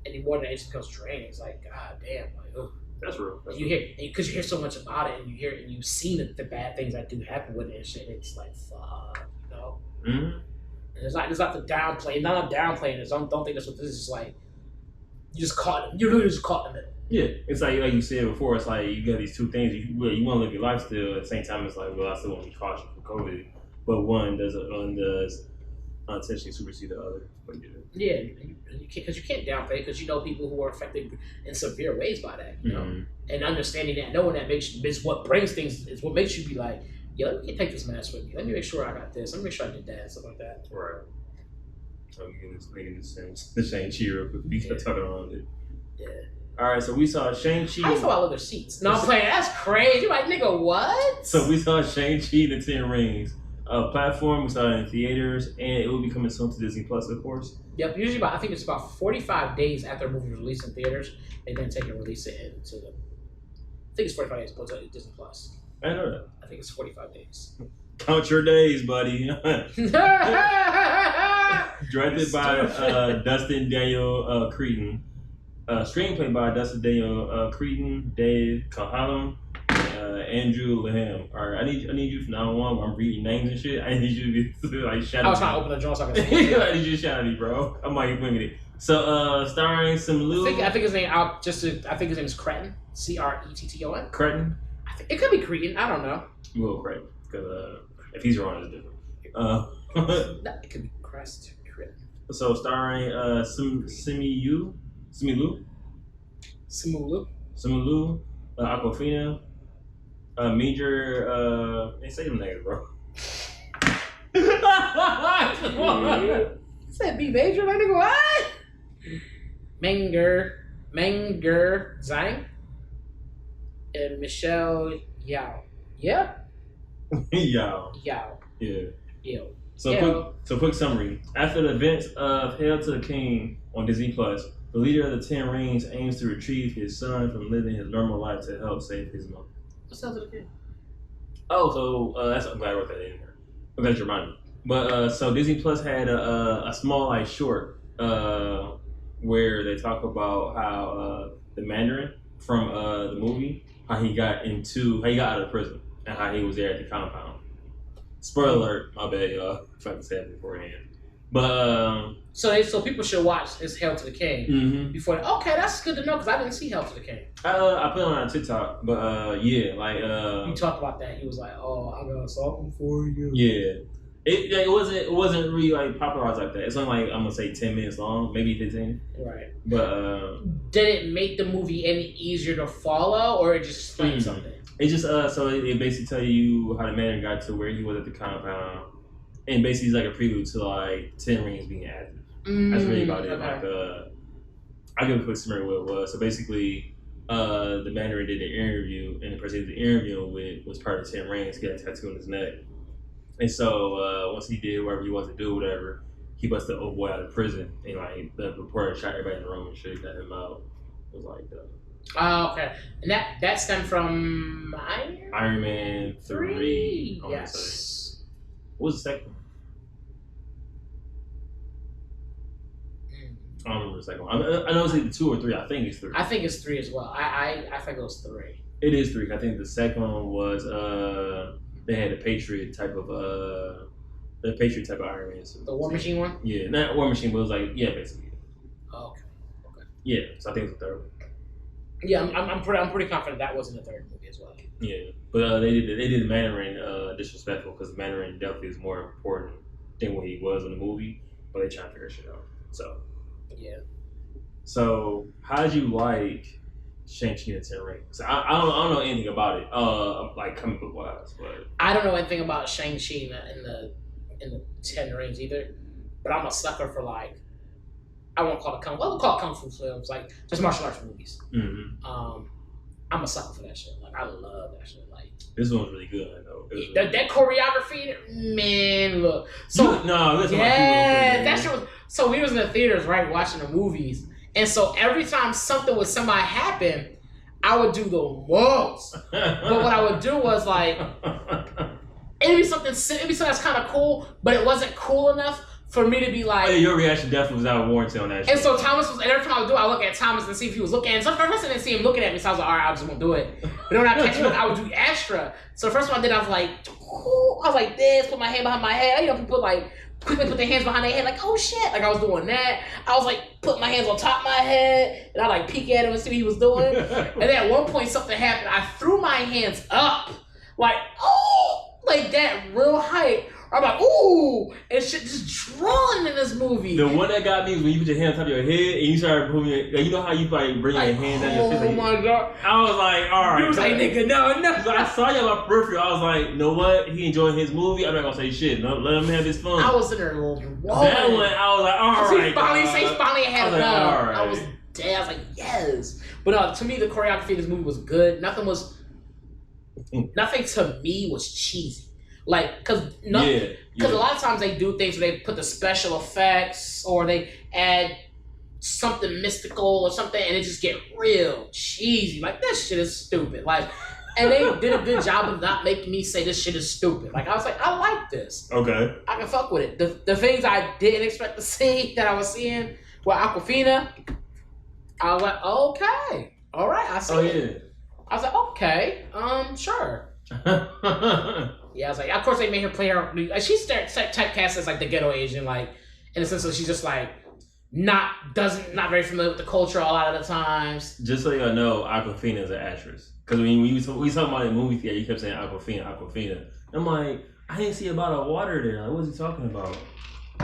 any more than it just becomes draining. It's like, god damn, like, ugh. That's real. You hear, because you hear so much about it, and you hear and you've seen the bad things that do happen with it and shit. It's like, fuck, you know. And it's not the downplay. Not a downplaying this. Don't think that's what this is. Like, you just caught. You're literally just caught in the middle. Yeah, it's like you said before. It's like you got these two things. You want to live your life still. At the same time, it's like, well, I still want to be cautious for COVID, but one does unintentionally supersede the other. Yeah, because you can't downplay it because you know people who are affected in severe ways by that. You know, and understanding that, knowing that is what brings things. Is what makes you be like, yeah, let me take this mask with me. Let me make sure I got this. Let me make sure I did that, stuff like that. Right. So making this sense. The Sheng-Chi real quick. We kept talking around it. Yeah. All right, so we saw Shang-Chi. How you feel about other seats? No, I'm playing. That's crazy. You're like, nigga, what? So we saw Shang-Chi the 10 Rings platform. We saw it in theaters, and it will be coming soon to Disney Plus, of course. Yep. Usually, I think it's about 45 days after a movie is released in theaters, they then take and release it into the. I think it's 45 days, but it's Disney Plus. I know that. I think it's 45 days. Count your days, buddy. Directed by Dustin Daniel Cretton. Screenplay by Dustin Daniel Cretton, Dave Calhoun, Andrew Laham. All right, I need you from now on. When I'm reading names and shit. I need you to be like shout out. I was trying to open the jaw so I can. I need you to shout at me, bro. I'm like winging it. So, starring Sim Liu. I think his name. I think his name is Cretton. Cretton. Cretton. It could be Cretton. I don't know. Will Cretton, because if he's wrong, it's different. It could be Crest. Cretton. So, starring Simu Liu, Aquafina, Major. They say the name, bro. You said B Major, that nigga what? Menger Zhang, and Michelle Yao. Yeah, Yo. Yao. Yeah. Yo. So quick summary. After the events of Hail to the King on Disney Plus, the leader of the Ten Rings aims to retrieve his son from living his normal life to help save his mom. What's up to the kid? Oh, so that's I'm glad I wrote that in there. I'm glad you reminded me. But so Disney Plus had a small like short where they talk about how the Mandarin from the movie, how he got out of prison and how he was there at the compound. Spoiler alert, my bad, y'all. If I can say it beforehand. But so people should watch this Hail to the King before. Okay, that's good to know because I didn't see Hail to the King. I put it on TikTok, but yeah, like you talked about that. He was like, "Oh, I got something for you." Yeah, it wasn't really like popularized like that. It's only like I'm gonna say 10 minutes long, maybe 15. Right. But did it make the movie any easier to follow, or it just explained something? It just so it basically tell you how the man got to where he was at the compound. And basically, it's like a prelude to like 10 Rings being active. That's really about it. Okay. Like, I'll give a quick summary of what it was. So basically, the Mandarin did an interview, and the person he was interviewing with was part of 10 Rings. He had a tattoo on his neck. And so once he did whatever he wanted to do, whatever, he busted the old boy out of prison. And like the reporter shot everybody in the room and shit, got him out. It was like Oh, okay. And that stemmed from Iron Man 3. Yes. What was the second one? I don't remember the second one. I know it's either 2 or 3. I think it's 3. I think it's 3 as well. I think it was 3. It is 3. I think the second one was they had a Patriot type of Iron Man suit. The War Machine one? Yeah, not War Machine, but it was like basically. Oh, okay. Yeah, so I think it's the third one. Yeah, I'm pretty confident that wasn't the third movie as well. Yeah, but they did the Mandarin disrespectful because the Mandarin definitely is more important than what he was in the movie, but they trying to figure shit out. So. Yeah. So, how did you like Shang-Chi and the Ten Rings? I don't know anything about it, like comic book wise, but I don't know anything about Shang-Chi in the Ten Rings either. But I'm a sucker for like I won't call it we'll call it kung fu films, like just martial arts movies. I'm a sucker for that shit. Like I love that shit. Like this one was really good. I know that choreography, man. Look, that shit was. So we was in the theaters, right, watching the movies, and so every time something with somebody happened, I would do the most. But what I would do was like, it'd be something that's kind of cool, but it wasn't cool enough for me to be like. Oh, yeah, your reaction definitely was out of warranty on that shit. And so and every time I would do it, I would look at Thomas and see if he was looking. And so first I didn't see him looking at me, so I was like, all right, I just won't do it. But then when I catch him, I would do extra. So the first one I did, I was like, ooh, I was like this, put my hand behind my head. You know, people like quickly put their hands behind their head, like, oh shit. Like I was doing that. I was like, put my hands on top of my head, and I like peek at him and see what he was doing. And then at one point something happened. I threw my hands up, like, oh, like that real height. I'm like, ooh, and shit just drawn in this movie. The one that got me was when you put your hand on top of your head and you started pulling your, you know how you like bring your hand down your face? Oh my god. I was like, alright. You was like, nigga, no. So I saw you on my peripheral. I was like, you know what? He enjoying his movie. I'm not gonna say shit. No, let him have his fun. I was in there rolling. That one, I was like, alright. He finally had it done. Right. I was dead. I was like, yes. But to me, the choreography of this movie was good. Nothing to me was cheesy. Like, because a lot of times they do things where they put the special effects or they add something mystical or something and it just get real cheesy. Like, this shit is stupid. Like, and they did a good job of not making me say this shit is stupid. Like, I was like, I like this. Okay. I can fuck with it. The things I didn't expect to see that I was seeing were Aquafina. I was like, okay. All right, I see it. I was like, okay, sure. Yeah, I was like, of course they made her play her. Like, she's typecast as like the ghetto Asian, like in the sense that she's just like not very familiar with the culture a lot of the times. Just so y'all know, Aquafina is an actress. Because when we talking about the movie theater, you kept saying Aquafina. I'm like, I didn't see a bottle of water there. Like, what was he talking about?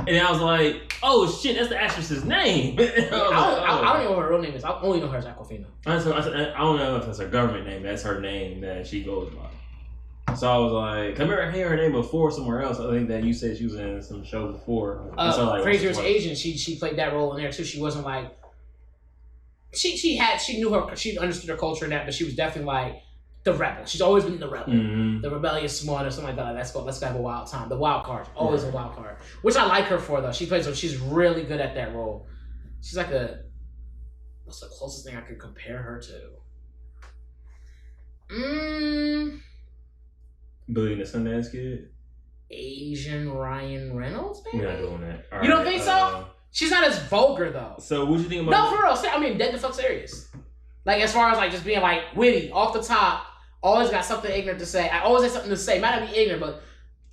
And I was like, oh shit, that's the actress's name. I don't even know what her real name is. I only know her as Aquafina. I don't know if that's her government name. That's her name that she goes by. So I was like, I remember hearing her name before somewhere else. I think that you said she was in some show before. Crazy Rich Asian. She played that role in there too. She wasn't like she understood her culture and that, but she was definitely like the rebel. She's always been the rebel, the rebellious one or something like that. Let's go have a wild time. The wild card, always a wild card, which I like her for though. She's really good at that role. She's like what's the closest thing I could compare her to? Billy and the Sundance Kid. Asian Ryan Reynolds, maybe? We're not doing that. You don't think so? She's not as vulgar though. So what you think about? No, for real. I mean, dead the fuck serious. Like as far as like just being like witty off the top, always got something ignorant to say. I always have something to say. Might not be ignorant, but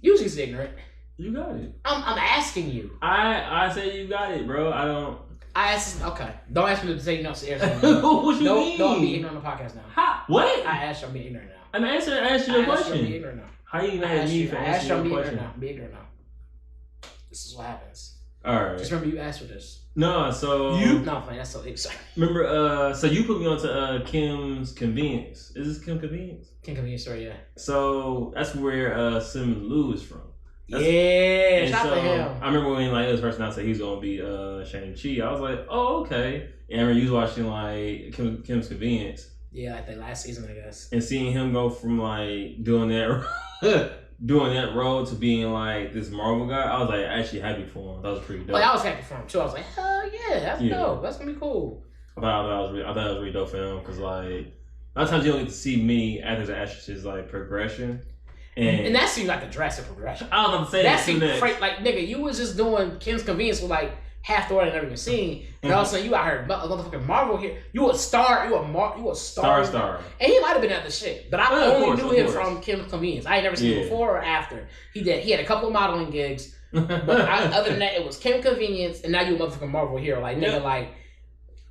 usually it's ignorant. You got it. I'm asking you. I say you got it, bro. I don't. I asked. Okay, don't ask me to say no seriously. What you mean? Don't be ignorant on the podcast now. How? What? I asked you. I'm being ignorant now. I'm answering. I asked you a question. I'm being ignorant now. How you mad at me for asking you a question? Be ignorant now. This is what happens. All right. Just remember you asked for this. No, so No, fine. That's so exciting. Remember, so you put me onto Kim's Convenience. Is this Kim Convenience? Kim Convenience Store, yeah. So that's where Sim Lu is from. Yeah, shout out to him. I remember when like this person out said he was gonna be Sheng-Chi. I was like, oh okay. And I remember you was watching like Kim's Convenience. Yeah, like the last season, I guess. And seeing him go from like doing that role to being like this Marvel guy, I was like actually happy for him. That was pretty dope. Like, I was happy for him too. I was like, hell yeah, that's dope. That's gonna be cool. I thought it was really dope for him because like a lot of times you don't get to see me actors and actresses like progression. And that seemed like a drastic progression. I don't know to say that seemed like nigga, you was just doing Kim's Convenience for like half the order I never even seen, and all of a sudden you out here motherfucking Marvel here. You a star. You a star. Star. And he might have been at the shit, but I only knew him from Kim's Convenience. I ain't never seen him before or after. He had a couple of modeling gigs, but other than that, it was Kim Convenience, and now you a motherfucking Marvel hero. Like nigga, like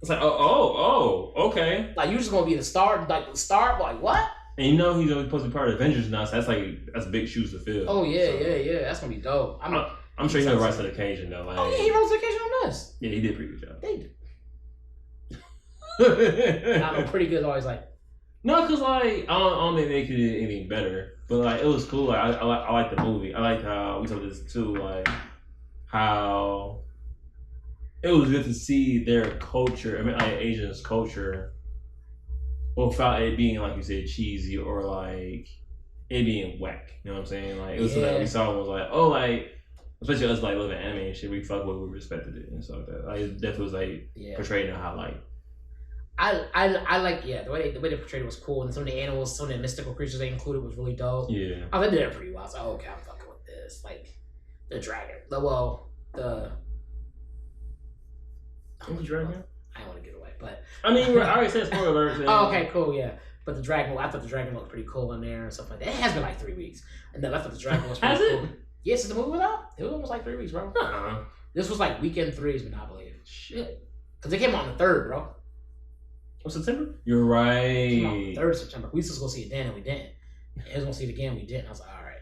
it's like okay. Like you just gonna be the star, like what? And you know he's only supposed to be part of Avengers now, so that's big shoes to fill. Oh yeah, yeah. That's gonna be dope. I'm sure he rise to the occasion though. Like, oh yeah, he rose to the occasion on this. Yeah, he did a pretty good job. They did. I know, pretty good. Always like. No, cause like I don't think they could do anything better, but like it was cool. Like I like the movie. I like how we talked about this too. Like how it was good to see their culture. I mean, like Asians' culture, without it being like you said cheesy or like it being whack. You know what I'm saying? Like it was something that we saw and was like, oh, like. Especially us like living anime and shit, we fuck with, we respected it and stuff like that. Like it definitely was like portrayed in a highlight. I like the way they portrayed it was cool, and some of the animals, some of the mystical creatures they included was really dope. Yeah, I did it pretty well. I was like, oh, okay, I'm fucking with this. Like the dragon, the dragon. I don't want to give it away, but I mean, I already said spoiler alert. Oh, okay, cool, yeah. But the dragon, I thought the dragon looked pretty cool in there and stuff like that. It has been like 3 weeks, and then I thought the dragon was pretty cool. Yes, the movie was out. It was almost like 3 weeks, bro. This was like weekend 3s, but I believe. Shit. Because it came out on the 3rd, bro. What's September? You're right. It came out on the 3rd of September. We supposed to go see it then, and we didn't. And he was going to see it again, we didn't. I was like, all right.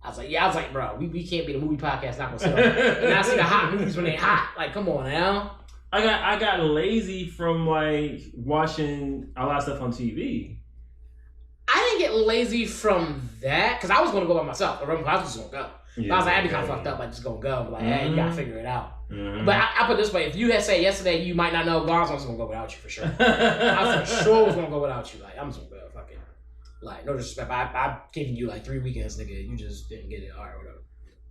I was like, bro, we can't be the movie podcast, not going to see it. And I see the hot movies when they hot. Like, come on now. I got lazy from like watching a lot of stuff on TV. I didn't get lazy from that because I was going to go by myself. I was just going to go. Yeah, I was like, I'd be kind of fucked up. I just going to go. But like, hey, you got to figure it out. Mm-hmm. But I put it this way. If you had said yesterday you might not know, I was just going to go without you for sure. I for sure was going to go without you. Like, I'm just going to go. Fucking. Like, no disrespect. I've given you like 3 weekends, nigga. You just didn't get it. All right,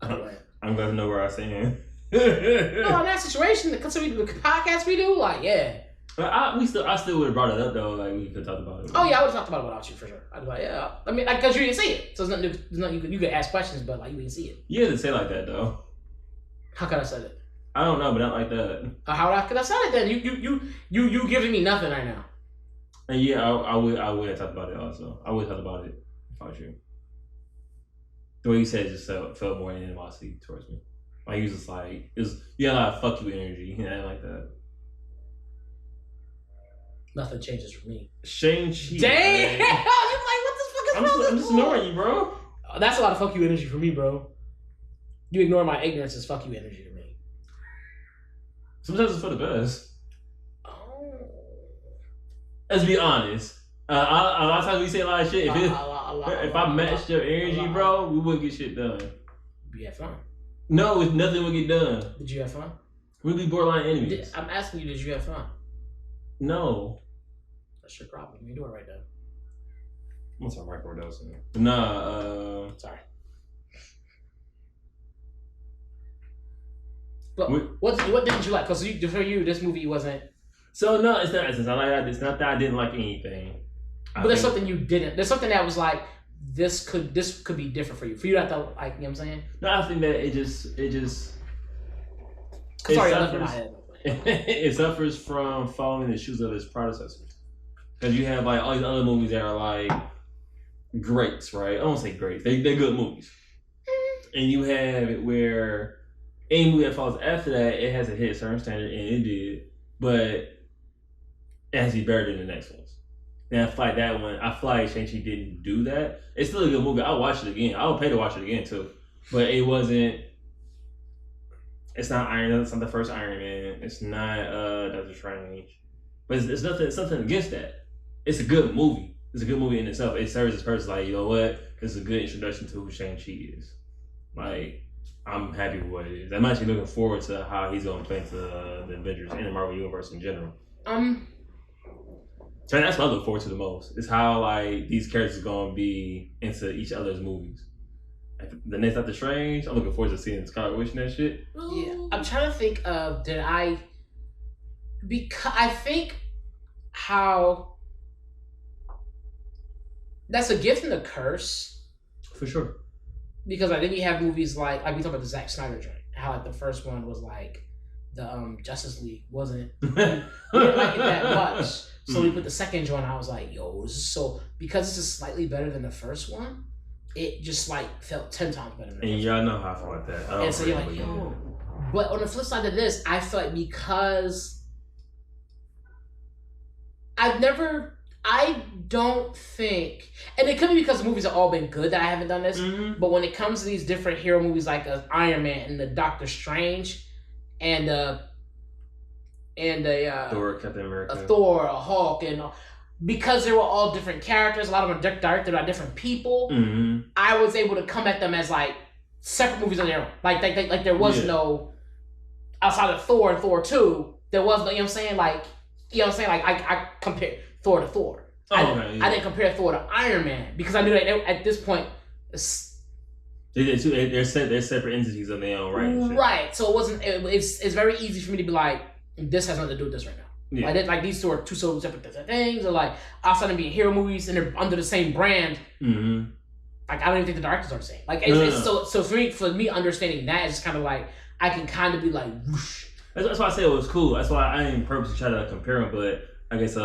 whatever. I'm glad to know where I stand. No, in that situation, considering the podcast we do, like, yeah. But I still would have brought it up though. Like we could talk about it. Oh yeah, I would have talked about it without you for sure. I'd be like, yeah. I mean, like, because you didn't see it, so there's nothing you could ask questions, but like you didn't see it. You didn't say it like that though. How could I say it? I don't know, but not like that. How could I say it then? You giving me nothing right now. And yeah, I would have talked about it also. I would have talked about it if I was you. The way you said it just felt more animosity towards me. Like you was just like you had a lot of fuck you energy. You know, like that. Nothing changes for me. Sheng-Chi. Damn! You're like, what the fuck is wrong? I'm just ignoring you, bro. That's a lot of fuck you energy for me, bro. You ignore my ignorance as fuck you energy to me. Sometimes it's for the best. Oh. Let's be honest. A lot of times we say a lot of shit. If I matched your energy, bro, we wouldn't get shit done. You had fun. No, nothing would get done. Did you have fun? We'd be borderline enemies. I'm asking you, did you have fun? No. That's your problem. You do it right there. I'm gonna talk Michael Rodolphin. Nah. Sorry. But what didn't you like? Because for you, this movie wasn't. So no, it's not. It's not that I didn't like anything. But there's something you didn't. There's something that was like this could be different for you. For you to have to like, you know what I'm saying? No, I think that it just. Sorry, I left it in my head. It suffers from following the shoes of its predecessors. Because you have like all these other movies that are like greats, right? I don't say greats. They're good movies. And you have it where any movie that follows after that, it has to hit a certain standard, and it did. But it has to be better than the next ones. And I feel like that one, I feel like Shang-Chi didn't do that. It's still a good movie. I'll watch it again. I would pay to watch it again too. But it wasn't. It's not Iron. It's not the first Iron Man. It's not Doctor Strange. But it's nothing. It's nothing against that. It's a good movie. It's a good movie in itself. It serves its purpose. Like, you know what? It's a good introduction to who Shang-Chi is. Like, I'm happy with what it is. I'm actually looking forward to how he's going to play into the Avengers and the Marvel Universe in general. So that's what I look forward to the most. Is how like these characters are going to be into each other's movies. Like, the next Doctor Strange, I'm looking forward to seeing Scarlet Witch and that shit. Yeah, I'm trying to think of because I think how that's a gift and a curse. For sure. Because like then you have movies like we talk about the Zack Snyder joint. How like the first one was like the Justice League wasn't we didn't like it that much. So we put the second joint. I was like, yo, this is so because this is slightly better than the first one. It just like felt 10 times better. And y'all know how I feel like that. And so you're like, yo. But on the flip side of this, I feel like because I don't think, and it could be because the movies have all been good that I haven't done this. Mm-hmm. But when it comes to these different hero movies like Iron Man and the Doctor Strange, and Thor, Captain America, Thor, a Hulk, and because they were all different characters, a lot of them are directed by different people. Mm-hmm. I was able to come at them as like separate movies on their own. Like there was no outside of Thor and Thor 2. There was no, you know what I'm saying? Like, you know what I'm saying? Like I compare Thor to Thor. I didn't compare Thor to Iron Man because I knew that at this point they're separate entities on their own, right? Right. So it wasn't. It's very easy for me to be like, this has nothing to do with this right now. Yeah. Like these two are two so separate things, or like outside of being hero movies and they're under the same brand. Mm-hmm. Like I don't even think the directors are the same. Like so for me understanding that is kind of like I can kind of be like whoosh. That's why I said it was cool. That's why I didn't purposely try to compare them, but I guess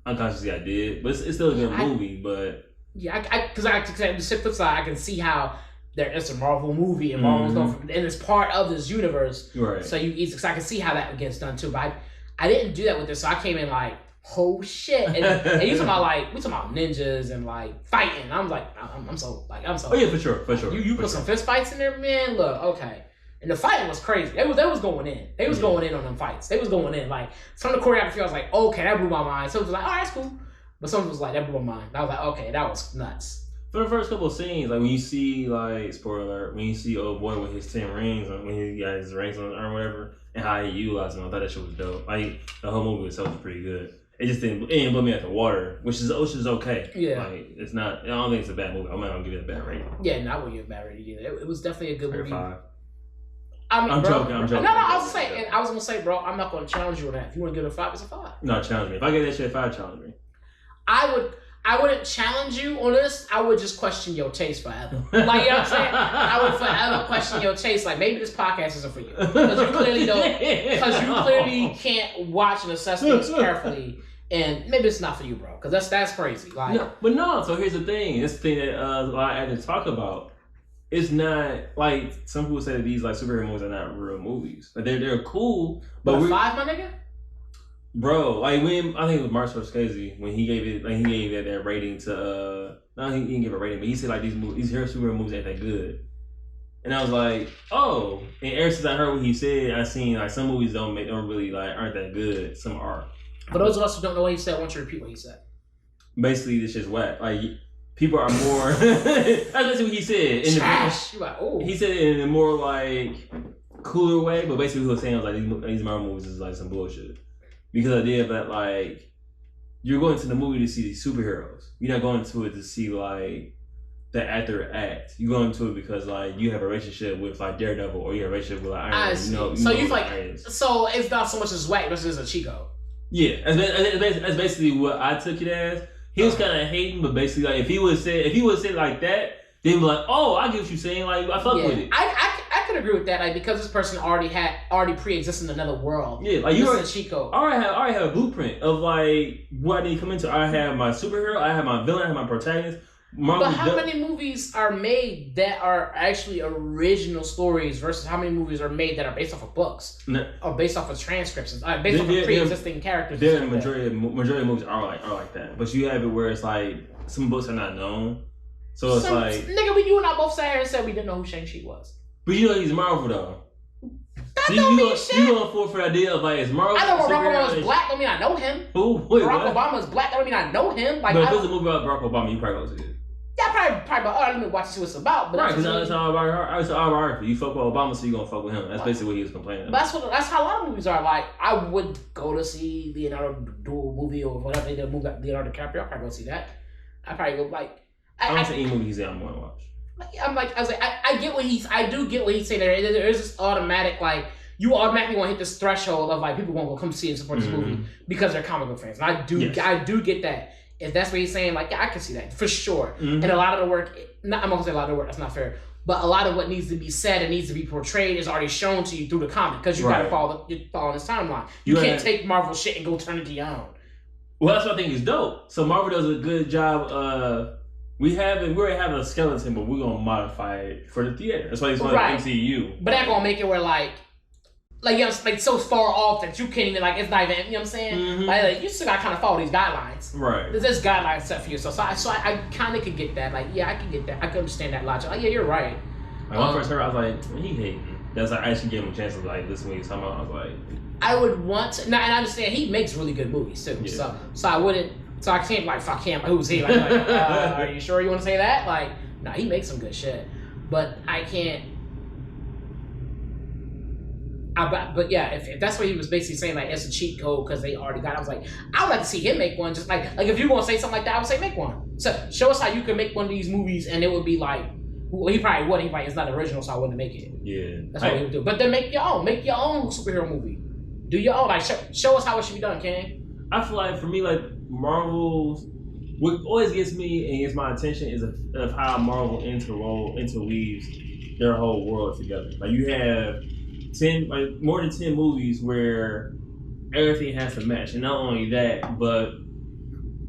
unconsciously I did. But it's still a good movie. But yeah, because the flip side I can see how it's a Marvel movie and Marvel's known for, and it's part of this universe. Right. So I can see how that gets done too. But I didn't do that with this, so I came in like, oh shit, and you talking about like we talking about ninjas and like fighting. I'm like, I'm so. Oh yeah, for sure. You put some fist fights in there, man. Look, okay. And the fighting was crazy. They was going in. They was going in on them fights. They was going in. Like some of the choreography, I was like, okay, that blew my mind. Some was like, oh, that's cool. But some was like, that blew my mind. And I was like, okay, that was nuts. For the first couple of scenes, like when you see like spoiler alert, when you see old boy with his 10 rings, when he got his rings on or whatever, and how he utilized them, I thought that shit was dope. Like the whole movie itself was pretty good. It just didn't blow me out the water, which is okay. Yeah, like it's not. I don't think it's a bad movie. I'm not gonna give it a bad rating. Yeah, no, I wouldn't give it a bad rating either. It was definitely a good movie. 5. I'm joking. No, I was gonna say, bro, I'm not gonna challenge you on that. If you want to give it a 5, it's a 5. No, challenge me. If I give that shit a 5, challenge me. I wouldn't challenge you on this. I would just question your taste forever. Like, you know what I'm saying? I would forever question your taste. Like, maybe this podcast isn't for you. Because you clearly can't watch and assess things carefully. And maybe it's not for you, bro. Because that's crazy. Like, no. So here's the thing. This thing that I had to talk about. It's not like some people say that these like superhero movies are not real movies. Like they're cool, but 5, my nigga. Bro, like when I think it was Martin Scorsese when he gave it, like he gave that rating to no, he didn't give a rating, but he said like these superhero movies ain't that good, and I was like, oh. And ever since I heard what he said, I seen like some movies don't really like aren't that good. Some are. For those of us who don't know what he said, I want you to repeat what he said. Basically, this shit's whack. Like people are more. That's what he said. Trash. Like, oh. He said it in a more like cooler way, but basically what he was saying was like these Marvel movies is like some bullshit. because I did that like you're going to the movie to see these superheroes. You're not going to it to see like the actor act. You go into it because like you have a relationship with like Daredevil or you have a relationship with like Iron Man. So you like so it's not so much as swag, but it's just a Chico. Yeah, that's basically what I took it as. He was kind of hating, but basically like if he would say like that, then be like, oh, I get what you're saying. Like I fuck with it. I could agree with that. Like because this person already pre-existed in another world. Yeah, like you are Chico. I already have a blueprint of like what I need to come into. I have my superhero, I have my villain, I have my protagonist. But how many movies are made that are actually original stories versus how many movies are made that are based off of books or based off of transcripts, based off of pre-existing characters? The majority of movies are like that, but you have it where it's like some books are not known, so it's like nigga, you and I both sat here and said we didn't know who Sheng-Chi was. But you know he's Marvel though. That don't mean shit. You going for the idea of like it's Marvel? I know Barack Obama's black. Don't mean I know him. Who? Wait, Barack Obama's black. Don't mean I know him. Like, but if it's a movie about Barack Obama, you probably go see it. Yeah, probably. Let me watch and see what it's about. But right, because it's autobiography. You fuck with Obama, so you gonna fuck with him. That's basically what he was complaining about. But that's how a lot of movies are. Like, I would go to see Leonardo do a movie or whatever they did a movie like Leonardo DiCaprio. I'd probably go see that. I'd probably go like. I don't see any movie he's in. I'm gonna watch. I get what I do get what he's saying there. There's this automatic like. You automatically want to hit this threshold of like people won't go come see and support this movie because they're comic book fans. And I do get that. If that's what he's saying, like yeah, I can see that for sure. And a lot of the work, I'm not gonna say a lot of the work. That's not fair. But a lot of what needs to be said and needs to be portrayed is already shown to you through the comic because you gotta follow this timeline. You can't take Marvel shit and go turn it to your own. Well, that's what I think is dope. So Marvel does a good job. We already have a skeleton, but we're gonna modify it for the theater. That's why it's called MCU. But that gonna make it where like you know, like so far off that you can't even like it's not even you know what I'm saying. Like you still gotta kind of follow these guidelines. Right. There's guidelines set for you. So I kind of could get that. Like yeah, I can get that. I can understand that logic. Like yeah, you're right. Like, when I first heard, I was like, man, he hating. That's like I actually gave him a chance to like listen when he was talking about. I was like, I would want to. Now, and I understand he makes really good movies too. Yeah. So I wouldn't. So I can't like fuck him. Who's he? Like are you sure you want to say that? Like no, he makes some good shit. But I can't. But yeah, if that's what he was basically saying, like it's a cheat code because they already got it. I was like, I would like to see him make one. Just like if you're gonna say something like that, I would say make one. So show us how you can make one of these movies, and it would be like, well, he probably wouldn't. He probably it's not original, so I wouldn't make it. Yeah, that's what he would do. But then make your own superhero movie. Do your own. Like show us how it should be done, Ken. I feel like for me, like Marvel, what always gets me and gets my attention is of how Marvel interweaves their whole world together. Like you have. More than 10 movies where everything has to match, and not only that, but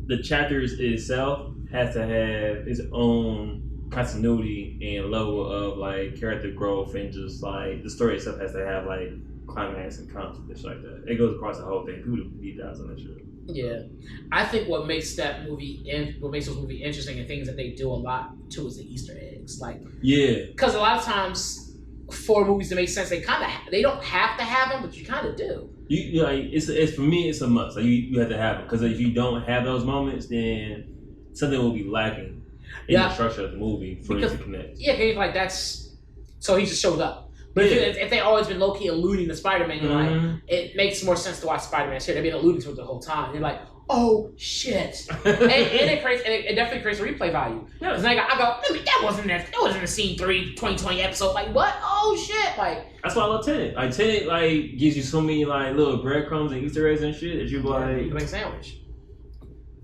the chapters itself has to have its own continuity and level of like character growth, and just like the story itself has to have like climax and conflict and shit like that. It goes across the whole thing. People do deep dives on that shit. Yeah, I think what makes that movie and what makes this movie interesting and things that they do a lot too is the Easter eggs. Like because a lot of times. For movies to make sense, they don't have to have them, but you kind of do. You like it's for me, it's a must. Like you have to have them because if you don't have those moments, then something will be lacking in the structure of the movie for it to connect. Yeah, because like that's so he just shows up. But if they always been low key alluding to Spider-Man, you're like it makes more sense to watch Spider-Man shit. They've been alluding to it the whole time. You're like, oh shit, and it definitely creates a replay value. Because I go, that wasn't there. That wasn't in the scene 3 2020 episode. Like what? Oh shit! Like that's why I love Tenet. Like Tenet, like gives you so many like little breadcrumbs and Easter eggs and shit that you like. You can make a sandwich.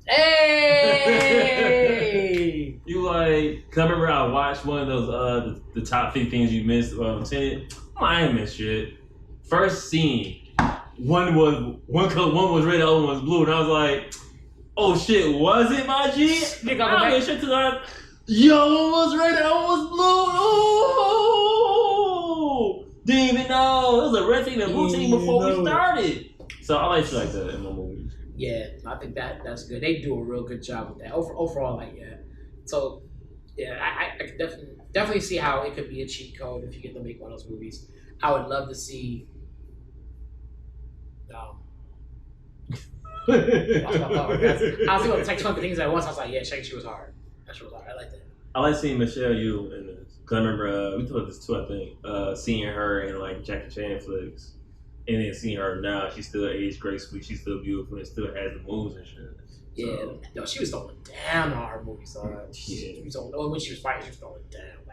Hey! You like? Cause I remember I watched one of those the top 50 things you missed Tenet. I ain't missed shit. First scene. One was red, the other one was blue, and I was like, "Oh shit, was it my G?" I made shit to that. Yo, one was red, the other one was blue. Oh, didn't even know it was a red team and a blue team before we started. So I like shit like that in my movies. Yeah, I think that's good. They do a real good job with that. Overall, like yeah. So yeah, I could definitely see how it could be a cheat code if you get to make one of those movies. I would love to see. I was going to take 20 things at once. I was like, yeah, Shang-Chi was hard. That shit was hard. I like that. I like seeing Michelle Yeoh in this. Because I remember, we talked about this too, I think, seeing her in like Jackie Chan flicks. And then seeing her now, she's still aged gracefully. She's still beautiful and still has the moves and shit. Yeah, So, no, she was throwing down on her movies. yeah. She was throwing, when she was fighting, she was throwing down.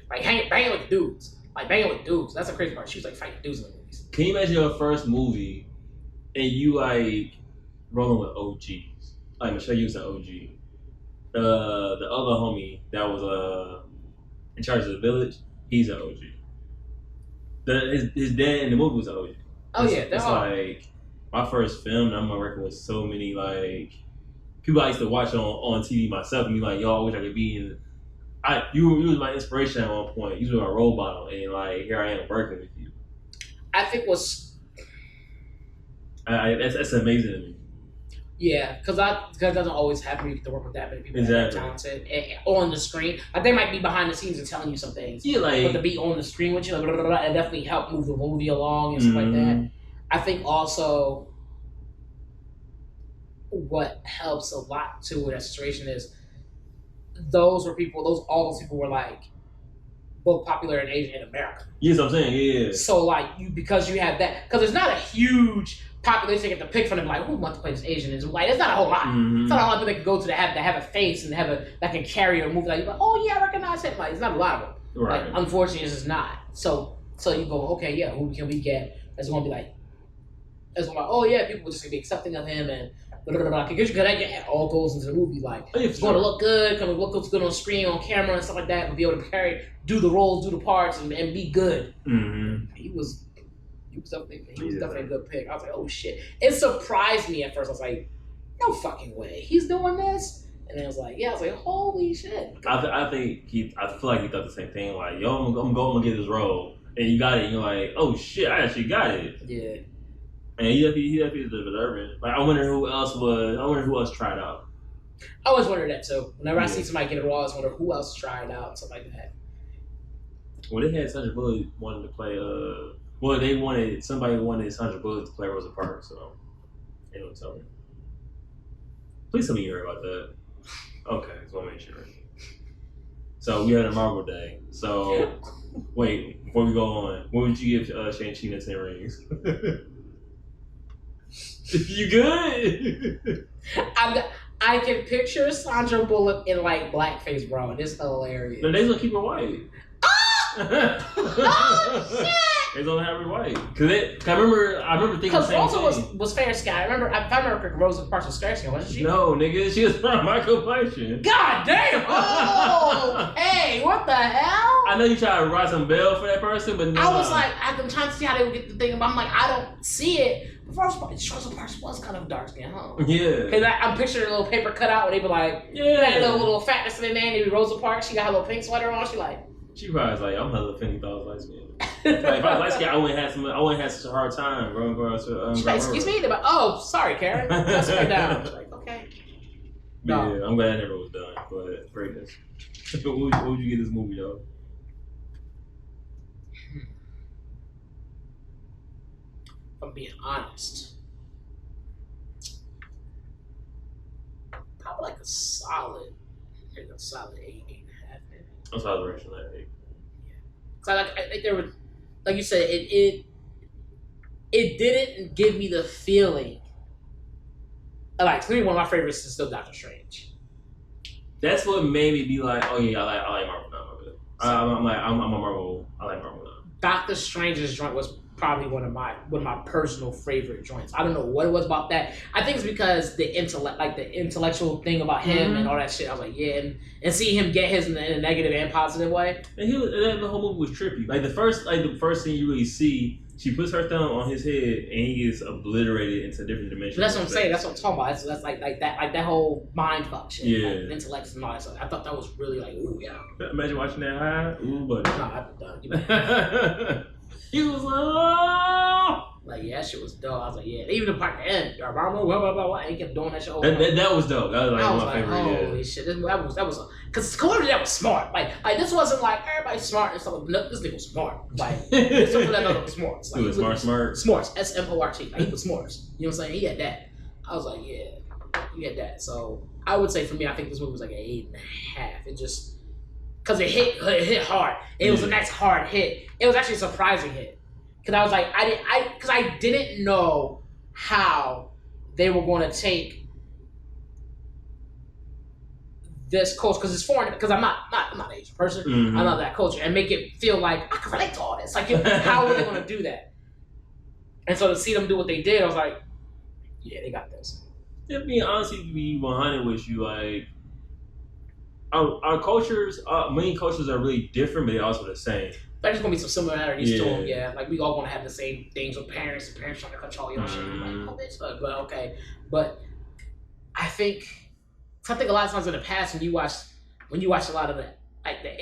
Like banging with dudes. Like banging with dudes. That's the crazy part. She was like fighting dudes in the movies. Can you imagine your first movie and you like rolling with OGs? Like Michelle Yeoh's an OG. The other homie that was in charge of the village, he's an OG. His dad in the movie was an OG. Oh yeah, It's like my first film. And I'm working with so many like people I used to watch on TV myself and be like, yo, I wish I could be in. You was my inspiration at one point. You was my role model, and like here I am working with you. I think that's amazing to me. Yeah, because that doesn't always happen. You get to work with that many people that are Exactly. talented on the screen. Like they might be behind the scenes and telling you some things, Yeah, like but to be on the screen with you, like, blah, blah, blah, and definitely help move the movie along and stuff like that. I think also what helps a lot too with that situation is all those people were like both popular in Asia and America. Yes, I'm saying, yeah. So like because you have that, because there's not a huge population to get to pick from them. Like who wants to play this Asian? Is like there's not a whole lot. It's not a lot of people that can go to that have a face and that can carry a movie. Like oh yeah, I recognize it. Like it's not a lot of them. Right. Like unfortunately, it's just not. So you go okay, yeah. Who can we get? That's gonna be like. That's gonna be like oh yeah, people just gonna be accepting of him and. Because it all goes into the movie. Like it's going to look good, looks good on screen, on camera, and stuff like that, and be able to do the roles, do the parts, and be good. Mm-hmm. He was definitely a good pick. I was like, oh shit! It surprised me at first. I was like, no fucking way, he's doing this. And then I was like, holy shit! I feel like he thought the same thing. Like, yo, I'm gonna get this role, and you got it. And you're like, oh shit, I actually got it. Yeah. And he definitely deserving. Like, I wonder who else tried out. I always wonder that too. Whenever I see somebody get a role, I always wonder who else tried out, something like that. Well, they had Sandra Bullock wanted to play. Somebody wanted Sandra Bullock to play Rosa Parks. So they don't tell me. Please tell me you heard about that. Okay, just want to make sure. So we had a Marvel Day. So wait, before we go on, what would you give Shang-Chi the 10 rings? You good? I can picture Sandra Bullock in like blackface, bro. It's hilarious. No, they gonna keep her white. Oh shit! They gonna have her white. I remember thinking the same Rosa thing. was fair skin. If I remember correctly, Rosa Parks was fair skin, wasn't she? No, nigga, she was from my complexion. God damn! Oh, hey, what the hell? I know you try to rise some bell for that person, but no. I was like, I'm trying to see how they would get the thing, but I'm like, I don't see it. Rosa Parks was kind of dark skin, huh? Yeah. Because I'm picturing a little paper cutout where they be like, that little fatness in there, and maybe Rosa Parks, she got her little pink sweater on, She probably was like, I'm hella offended thought I was light skinned. Like, if I was light skinned, I wouldn't have such a hard time growing to she's like, excuse me? They're like, oh, sorry, Karen. That's right down. I'm like, okay. No. Yeah, I'm glad I never was done, but greatness. what would you get this movie, though? If I'm being honest, probably like a solid 8.5. I'm sorry, the direction that 8. So I think there was, like you said, it didn't give me the feeling. Like to me, one of my favorites is still Doctor Strange. That's what made me be like, oh yeah, I like Marvel now. I'm a Marvel. I like Marvel now. Doctor Strange's joint was probably one of my personal favorite joints. I don't know what it was about that. I think it's because the intellectual thing about him and all that shit. I was like, yeah, and see him get his in a negative and positive way. And the whole movie was trippy. Like the first thing you really see, she puts her thumb on his head and he gets obliterated into different dimensions. But that's what I'm saying. That's what I'm talking about. That's like that whole mind fuck shit. Yeah. Like, intellect and all that stuff. I thought that was really like, ooh yeah. Imagine watching that high. Ooh, buddy. Nah, I've been done. He was like, oh! Like, yeah, that shit was dope. I was like, yeah. Even the part at the end, blah, blah, blah, blah, and he kept doing that shit over. That was dope. That was like my favorite. Holy shit. That was because Cody that was smart. Like this wasn't like everybody's smart and stuff. No, this nigga was smart. Like, this something that was smart. Like, he was smart. Smarts. SMORT. Like, he was smarts. You know what I'm saying? He had that. I was like, yeah, he had that. So I would say for me, I think this movie was like an 8.5. It just, because it hit hard. It was the next hard hit. It was actually a surprising hit. because I was like, because I didn't know how they were going to take this culture, because it's foreign, because I'm not an Asian person. Mm-hmm. I love that culture and make it feel like I can relate to all this. Like, how are they going to do that? And so to see them do what they did, I was like, yeah, they got this. If being honestly to be 100 with you, like our cultures, many cultures are really different, but they're also the same. There's gonna be some similarities to them, yeah. Like we all gonna have the same things with parents and parents trying to control your shit. Like, oh, bitch, but okay. But I think a lot of times in the past when you watch a lot of the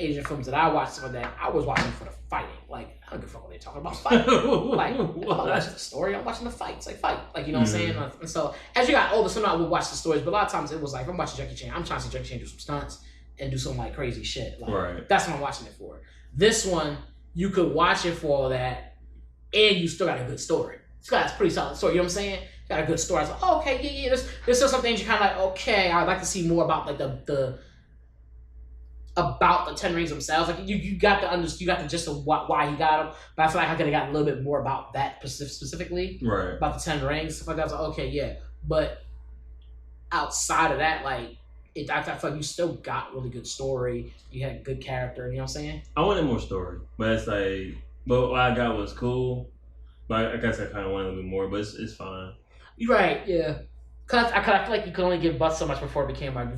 Asian films that I watched, some of that I was watching for the fighting. Like I don't give a fuck what they're talking about fighting. Like I'm not watching the story, I'm watching the fights. Like fight. Like you know what I'm saying? And so as you got older, sometimes I would watch the stories, but a lot of times it was like if I'm watching Jackie Chan, I'm trying to see Jackie Chan do some stunts and do some like crazy shit. Like, right. That's what I'm watching it for. This one, you could watch it for all that, and you still got a good story. It's got a pretty solid story. You know what I'm saying? Got a good story. I was like, oh, okay, yeah. There's still some things you kind of like. Okay, I'd like to see more about like the about the 10 rings themselves. Like you got the gist of why he got them. But I feel like I could have gotten a little bit more about that specifically. Right. About the 10 rings, stuff like that. I was like, okay, yeah. But outside of that, like. I feel like you still got really good story. You had a good character. You know what I'm saying? I wanted more story, but it's like, but what I got was cool. But I guess I kind of wanted a little bit more, but it's fine. You're right. Yeah. Cause I feel like you could only give Butts so much before it became like.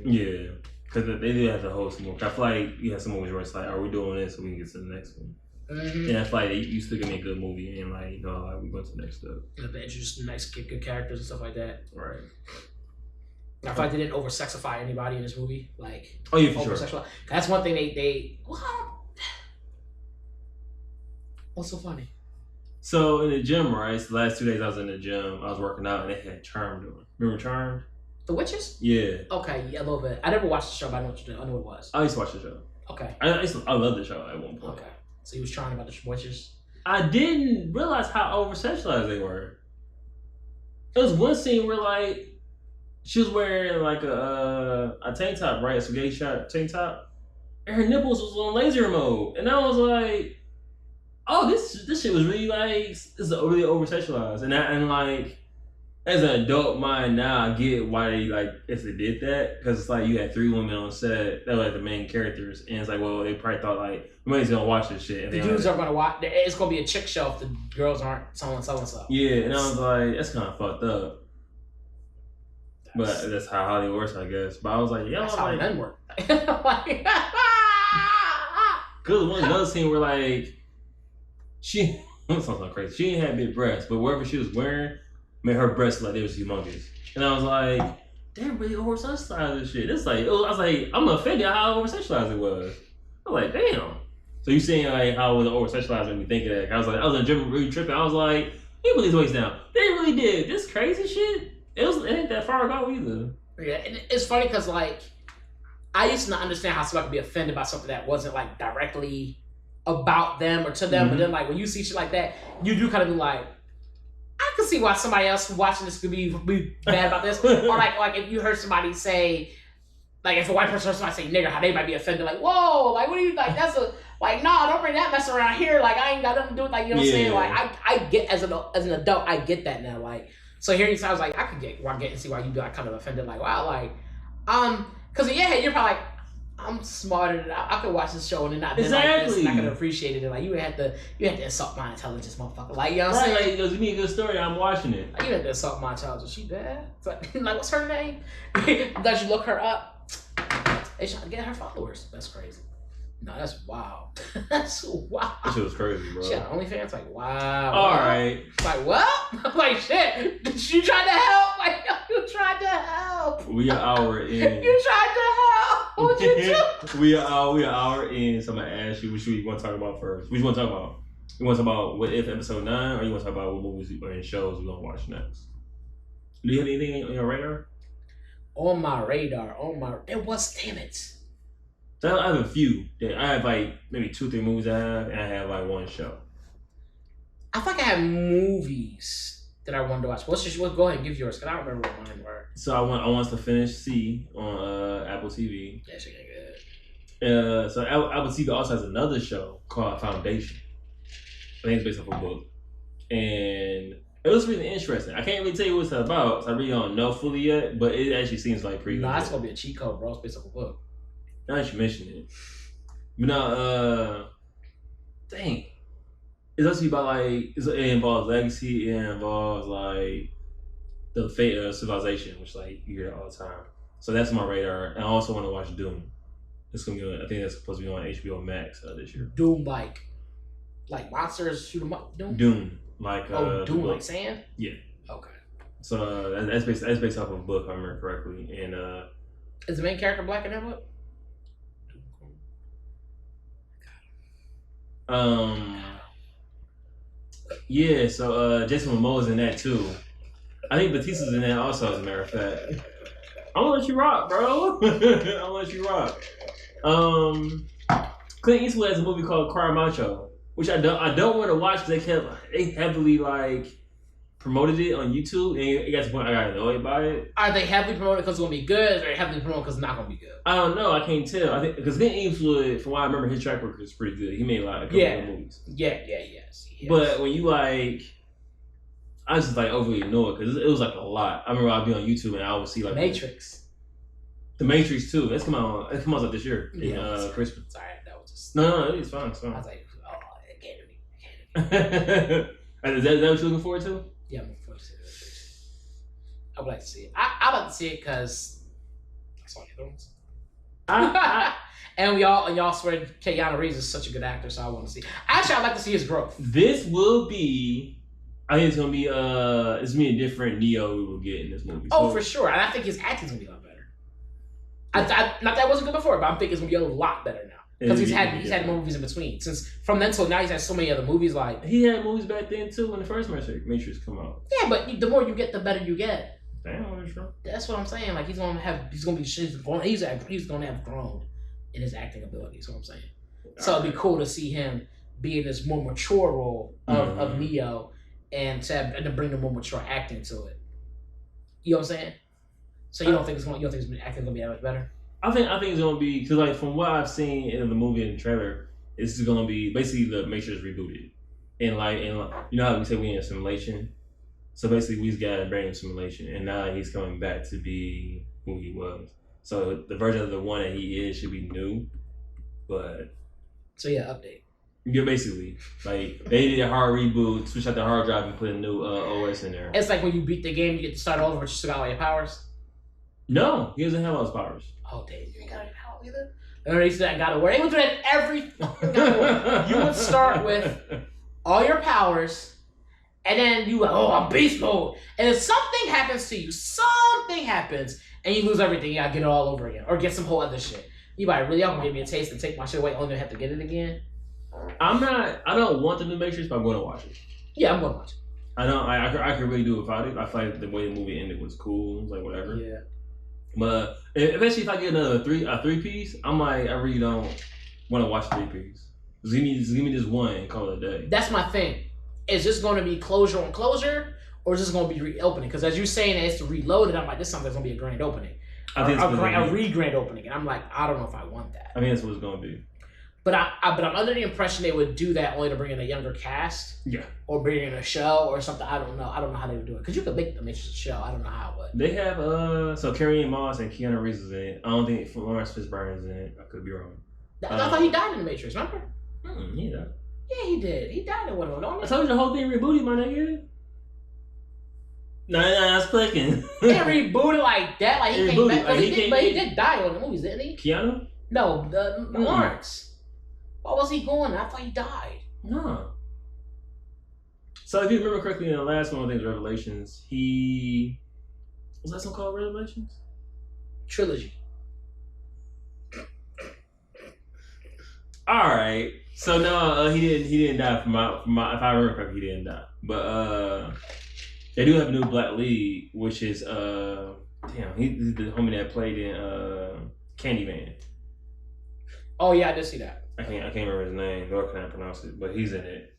Yeah, because they did have to host more. I feel like you have some movies where it's like, are we doing this so we can get to the next one? Mm-hmm. And I feel like you still give me a good movie and like like we go to the next step. Yeah, but introduce nice good characters and stuff like that. Right. I feel like they didn't over-sexify anybody in this movie. Like, oh yeah, for sure. That's one thing they. What's so funny? So in the gym, right? So the last 2 days I was in the gym, I was working out, and they had Charmed on. Remember Charmed? The Witches? Yeah. Okay, yeah, a little bit. I never watched the show, but I know what you do. I know what it was. I used to watch the show. Okay. I loved the show at one point. Okay. So you was trying about the Witches? I didn't realize how over-sexualized they were. There was one scene where like. She was wearing like a tank top, right? A spaghetti shot tank top. And her nipples was on laser mode. And I was like, oh, this shit was really like, it's really over sexualized. And like, as an adult mind now, I get why they like, if they did that. Because it's like you had 3 women on set that were like the main characters. And it's like, well, they probably thought like, nobody's gonna watch this shit. And the dudes are gonna watch, it's gonna be a chick show if the girls aren't so and so. Yeah, and I was like, that's kind of fucked up. But that's how Hollywood works, I guess. But I was like, yeah, that's how men work. Because one another scene where like she sounds like crazy. She didn't have big breasts, but wherever she was wearing made her breasts like they was humongous. And I was like, they're really over sexualized this shit. It's like I was like, I'm offended how over sexualized it was. I was like, damn. So you seeing like how it was over sexualized when you think of that? I was like, I was in the gym really tripping. I was like, they put these weights down. They really did this crazy shit. It ain't that far ago either. Yeah, and it's funny because like I used to not understand how somebody could be offended by something that wasn't like directly about them or to them. But then like when you see shit like that, you do kind of be like, I can see why somebody else watching this could be bad about this. Or like if you heard somebody say, like if a white person heard somebody say nigger, how they might be offended. Like, whoa, like what are you like? That's a like, nah, don't bring that mess around here. Like I ain't got nothing to do with like you know what I'm saying. Like I get as an adult, I get that now. Like. So hearing you, I was like, I could get and see why you got kind of offended. Like, wow, like, because in your head, you're probably like, I'm smarter than I could watch this show and not been like this, and I could appreciate it. And like, you had to insult my intelligence, motherfucker. Like, you know what I'm saying? Like, because you need a good story, I'm watching it. Like, you had to insult my intelligence. She bad? Like, what's her name? Does you look her up? They trying to get her followers. That's crazy. No, that's wild. That's wild. That shit was crazy, bro. She had OnlyFans, like, wow. All right. Like, what? Like, shit. You tried to help? Like, you tried to help. We are hour in. You tried to help. What you do? we are an hour in, so I'm going to ask you, which you want to talk about first? What you want to talk about? You want to talk about What If episode 9, or you want to talk about what movies and shows we're going to watch next? Do you have anything on your radar? On my radar. Damn it. So I have a few. I have like maybe 2-3 movies I have, and I have like 1 show. I think I have movies that I wanted to watch. Go ahead and give yours, because I don't remember what mine were. So I want us to finish C on Apple TV. Yeah, she ain't good. So Apple TV also has another show called Foundation. I think it's based off a book, and it was really interesting. I can't really tell you what it's about. So I really don't know fully yet, but it actually seems like pretty. Nah, it's gonna be a cheat code, bro. It's based off a book. Now that you mention it, but no, dang, it's actually about like it involves legacy. It involves like the fate of civilization, which like you hear all the time. So that's on my radar. And I also want to watch Doom. It's gonna be on, I think that's supposed to be on HBO Max this year. Doom like monsters shoot 'em up. Doom like Doom like sand. Yeah. Okay. So that's based off of a book, if I remember correctly. And is the main character black in that book? Yeah. So Jason Momoa's in that too. I think Batista's in that also, as a matter of fact. I'm gonna let you rock, bro. I'm gonna let you rock. Clint Eastwood has a movie called Cry Macho, which I don't want to watch because they heavily like promoted it on YouTube, and it got to the point I got annoyed by it. Are they heavily promoted because it's gonna be good, or are they heavily promoted because it's not gonna be good? I don't know. I can't tell. I think because Clint Eastwood, from what I remember, his track record is pretty good. He made a couple of movies. Yes. But when you like, I was just like overly annoyed because it was like a lot. I remember I'd be on YouTube and I would see like Matrix. The Matrix too. That's come out. It comes out this year. Yeah, Christmas. Sorry, that was just no. It's fine. It's fine. I was like, oh, it can't be. Is that what you're looking forward to? Yeah, I'm looking forward to it. I would like to see it. I like to see it because I saw the other ones. And y'all swear Keanu Reeves is such a good actor, so I want to see. Actually, I'd like to see his growth. This will be. I think it's gonna be a different Neo we will get in this movie. Oh, for sure. And I think his acting's gonna be a lot better. Not that it wasn't good before, but I'm thinking it's gonna be a lot better now because he's had more movies in between. Since from then till now, he's had so many other movies. Like he had movies back then too when the first Matrix come out. Yeah, but the more you get, the better you get. Damn, that's true. That's what I'm saying. Like he's gonna have grown in his acting ability. That's what I'm saying. So it'd be cool to see him be in this more mature role of Neo, and to bring the more mature acting to it. You know what I'm saying? So you don't think his acting gonna be that much better? I think it's gonna be because like from what I've seen in the movie and the trailer, it's just gonna be basically the Matrix rebooted, and you know how we say we in a simulation, so basically we just got a brand new simulation, and now he's coming back to be who he was. So the version of the one that he is should be new, but so yeah, update. Yeah, basically, like they did a hard reboot, switch out the hard drive, and put a new OS in there. It's like when you beat the game, you get to start over, but you still got all your powers. No, he doesn't have all his powers. Oh, damn, you ain't got any power either. Remember, he said, "I got to work." They would do that every. You would start with all your powers, and then you like, "Oh, I'm beast mode," and if something happens to you, and you lose everything, you gotta get it all over again, or get some whole other shit. You might really up and give me a taste and take my shit away, only to have to get it again. I don't want the new Matrix, but I'm going to watch it. Yeah, I'm going to watch it. I could really do it without it. I feel like the way the movie ended was cool. It was like whatever. Yeah. But eventually, if I get a three piece, I'm like, I really don't want to watch 3 piece. Just give me just one and call it a day. That's my thing. Is this going to be closure on closure, or is this going to be reopening? Because as you're saying that it's to reload it, I'm like, this sounds like it's going to be a grand opening. I think a re-grand opening, and I'm like, I don't know if I want that. I think that's what it's going to be. But I'm under the impression they would do that only to bring in a younger cast. Yeah. Or bring in a show or something. I don't know. I don't know how they would do it. Because you could make the Matrix a show. I don't know how, but they have so Carrie-Anne Moss and Keanu Reeves is in it. I don't think Lawrence Fishburne is in it. I could be wrong. I thought he died in the Matrix. Remember? He died. Yeah, he did. He died in one of them. I told you the whole thing rebooted, my nigga. Nah, that's clicking. They rebooted like that. Like he came back. Like, but he did die in the movies, didn't he? Keanu? No, Lawrence. Why was he going? I thought he died. No. So if you remember correctly, in the last one, I think Revelations, was that song called Revelations? Trilogy. All right. So no, he didn't die. From my if I remember correctly, he didn't die. But they do have a new black lead, which is he's the homie that played in Candyman. Oh yeah, I did see that. I can't remember his name, nor can I pronounce it, but he's in it.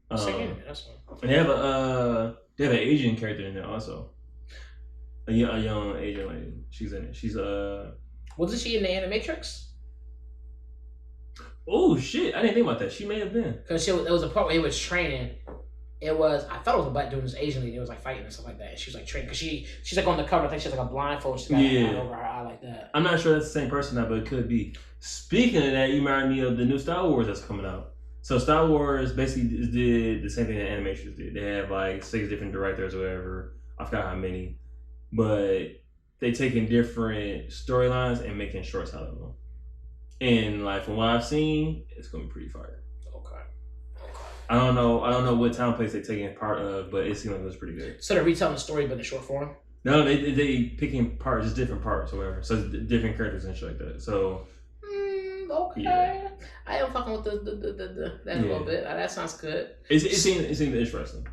That's fine. And they have an Asian character in there also. A young Asian lady. She's in it. She's Wasn't she in the Animatrix? Oh shit! I didn't think about that. She may have been. Because it was a part where he was training. It was, I thought it was a black dude, this Asian lady. It was like fighting and stuff like that. And she was like training because she's like on the cover. I think she has like a blindfold. She's got an eye over her eye like that. I'm not sure that's the same person now, but it could be. Speaking of that, you remind me of the new Star Wars that's coming out. So Star Wars basically did the same thing that animations did. They have like 6 different directors or whatever. I forgot how many, but they taking different storylines and making shorts out of them. And like from what I've seen, it's gonna be pretty fire. Okay. I don't know what time place they're taking part of, but it seems like it was pretty good. So they're retelling the story but in short form? No, they picking parts, just different parts or whatever. So it's different characters and shit like that. So okay. Yeah. I am fucking with that a little bit. That sounds good. It seems interesting.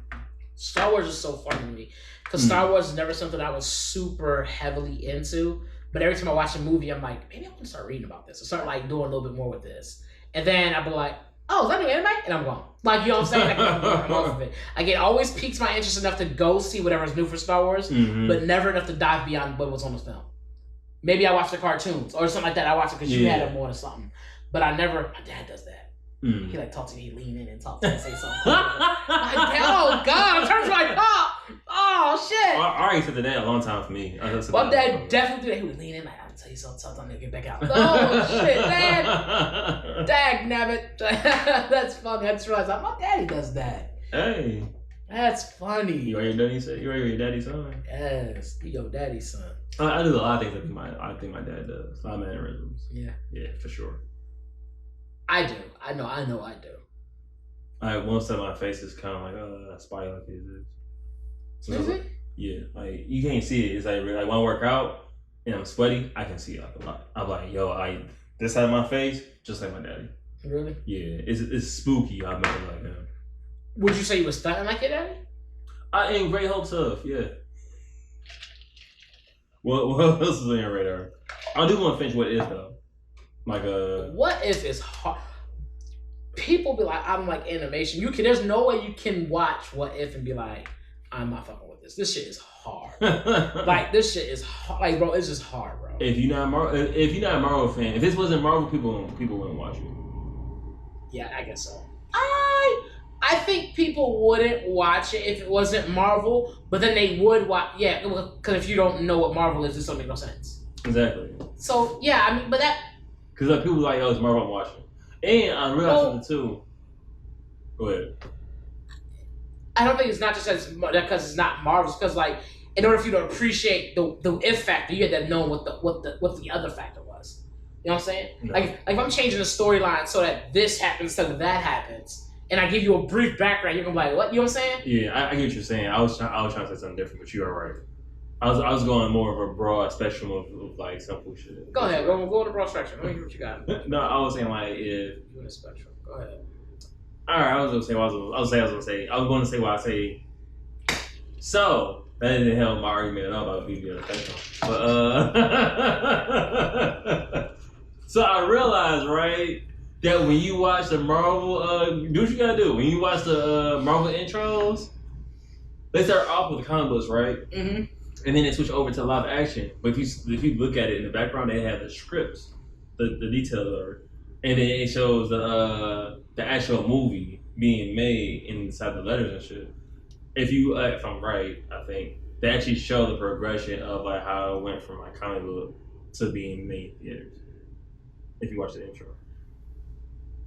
Star Wars is so fun to me because Star Wars is never something I was super heavily into. But every time I watch a movie, I'm like, maybe I want to start reading about this. I start like doing a little bit more with this, and then I'll be like, oh, is that new anime? And I'm gone. Like, you know what I'm saying? Like, I'm off of it. Like, it always piques my interest enough to go see whatever's new for Star Wars, but never enough to dive beyond what was on the film. Maybe I watch the cartoons or something like that. I watch it because you had it more or something. But I never. My dad does that. He like talks to me, he lean in and talk to me and say something. Oh God, I'm turning like, oh shit. I already said that a long time for me. My dad definitely do that. He would lean in like, I'll tell you something, I'm gonna get back out. Oh shit, Dad. Dag nabbit. That's funny. I just realized my daddy does that. Hey. That's funny. You are your daddy's son? You are your daddy's son? Yes, you your daddy's son. I do a lot of things that I think my dad does. A lot of mannerisms. Yeah. Yeah, for sure. I do. I know I do. Like one side of my face is kind of like spotty like it is. So is it? Yeah, like you can't see it. It's like when I work out and I'm sweaty, I can see it like a lot. I'm like, yo, this side of my face just like my daddy. Really? Yeah, it's spooky. I remember like him. Would you say you was stunting like your daddy? I in great hopes of, yeah. What else is on your radar? I do want to finish What If though. Like What If is hard. People be like, I'm like animation. There's no way you can watch What If and be like, I'm not fucking with this. This shit is hard. Like this shit is hard. Like bro, it's just hard, bro. If you're not a Marvel fan, if this wasn't Marvel, people wouldn't watch it. Yeah, I guess so. I think people wouldn't watch it if it wasn't Marvel, but then they would watch. Yeah, because if you don't know what Marvel is, this don't make no sense. Exactly. So yeah, I mean, but that. Because like, people like, oh, it's Marvel, I'm watching. And I realized something too. Go ahead. I don't think it's not just because it's not Marvel. It's because like, in order for you to appreciate the if factor, you had to know what the other factor was. You know what I'm saying? No. Like if I'm changing the storyline so that this happens instead of that happens, and I give you a brief background, you're gonna be like, what? You know what I'm saying? Yeah, I get what you're saying. I was trying to say something different, but you are right. I was going more of a broad spectrum of like simple shit. Go ahead, go to the broad spectrum. Let me hear what you got. No, I was saying like if you in the spectrum. Go ahead. All right, I was going to say what I say. So that didn't help my argument at all about being in the spectrum. But so I realized, right, that when you watch the Marvel, do what you gotta do. When you watch the Marvel intros, they start off with the comic books, right? Mm-hmm. And then they switch over to live action. But if you look at it in the background, they have the scripts, the detail, and then it shows the actual movie being made inside the letters and shit. If I'm right, I think they actually show the progression of like how it went from like comic book to being made in theaters. If you watch the intro,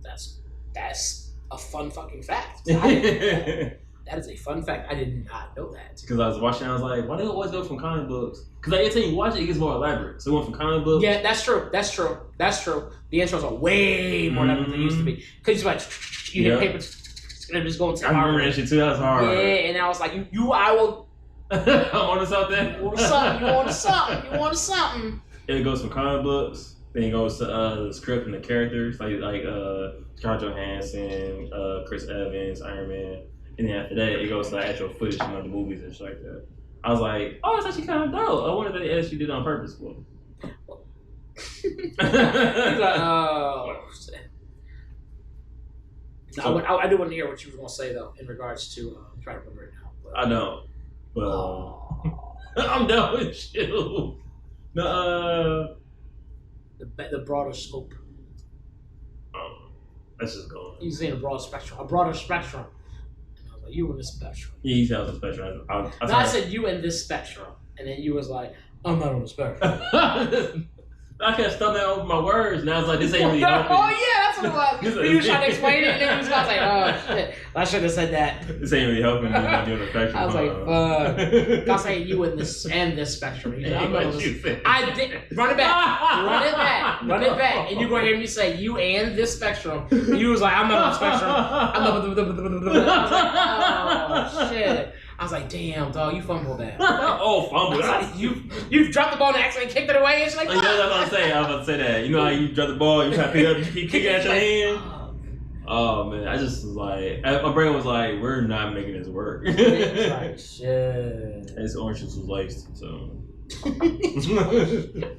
that's a fun fucking fact. That is a fun fact. I did not know that. Because I was watching, I was like, why do they always go from comic books? Because like, every time you watch it, it gets more elaborate. So it went from comic books. Yeah, that's true. The intros are way more elaborate than they used to be. Because you hit paper and just going to I remember that shit too. That was hard. Yeah, and I was like, I will. I'm on something. You want something. It goes from comic books, then it goes to the script and the characters, like Scarlett Johansson, Chris Evans, Iron Man. And then after that, it goes to the actual footage from the movies and shit like that. I was like, oh, it's actually kind of dope. I wonder if they actually did it on purpose for me. He's like, oh. No, I do want to hear what you were going to say, though, in regards to, I'm trying to remember it now. But, I don't. But I'm done with you. The broader scope. That's just going. You saying a broader spectrum. And I was like, you in this spectrum. Yeah, he said I was a spectrum. I said you in this spectrum, and then you was like, I'm not on the spectrum. I kept stumbling over my words, and I was like, this ain't really helping. Oh yeah, that's what it was. You was trying to explain it, and then you was like, oh shit, I should have said that. This ain't really helping me not doing the spectrum. I was like, fuck. I was saying you in this and this spectrum. He said, I'm not on this. I did. Run it back, and you're gonna hear me say you and this spectrum. You was like, I'm not on the spectrum. I'm not. I was like, oh shit. I was like, damn, dog, you fumbled that. Oh, fumbled. Like, you dropped the ball and accidentally kicked it away, and she's like, oh, yeah, that's what I'm saying. I was about to say that. You know how you drop the ball, you try to pick it up, you keep kicking at your hand? Oh, man. I just was like, my brain was like, we're not making this work. It's like, shit. His orange juice was laced, so.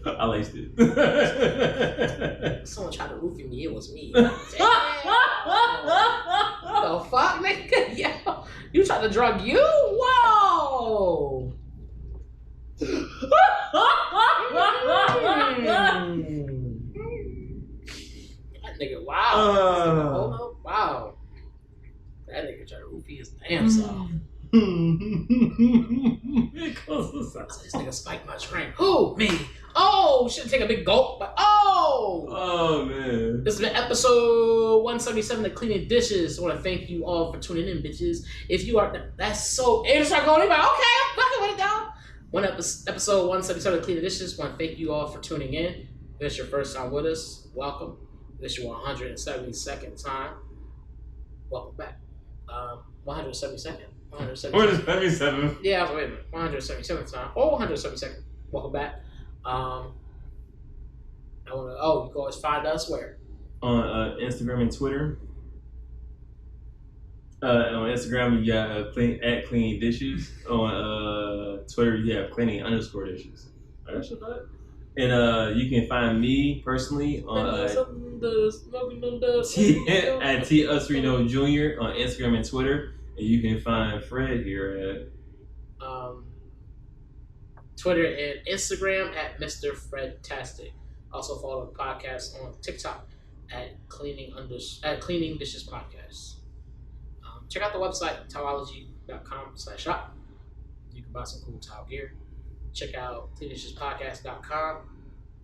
I laced it. Someone tried to roofie me, it was me. What the fuck, nigga? Yo, you tried to drug you? Whoa! That nigga, wow. Wow. That nigga tried to roofie his damn self. This nigga spiked my drink. Who? Me. Oh, should take a big gulp, but oh man. This has been episode 177 of Cleaning Dishes. I want to thank you all for tuning in, bitches. If you are, that's so. And start going, like, okay, I'm fucking with it down. Episode 177 of Cleaning Dishes. I want to thank you all for tuning in. If it's your first time with us, welcome. If it's your 172nd time, welcome back. 172nd. 177. Yeah, wait a minute. 177th time. Or 172nd. Welcome back. I want to. Oh, you can always find us where? On Instagram and Twitter. On Instagram, you got at Cleaning Dishes. On Twitter, you have Cleaning_dishes. And you can find me personally on at T Usrino Jr. on Instagram and Twitter. And you can find Fred here at Twitter and Instagram at Mr. Fredtastic. Also follow the podcast on TikTok at Cleaning Dishes Podcast. Check out the website towology.com/shop. You can buy some cool towel gear. Check out cleandishespodcast.com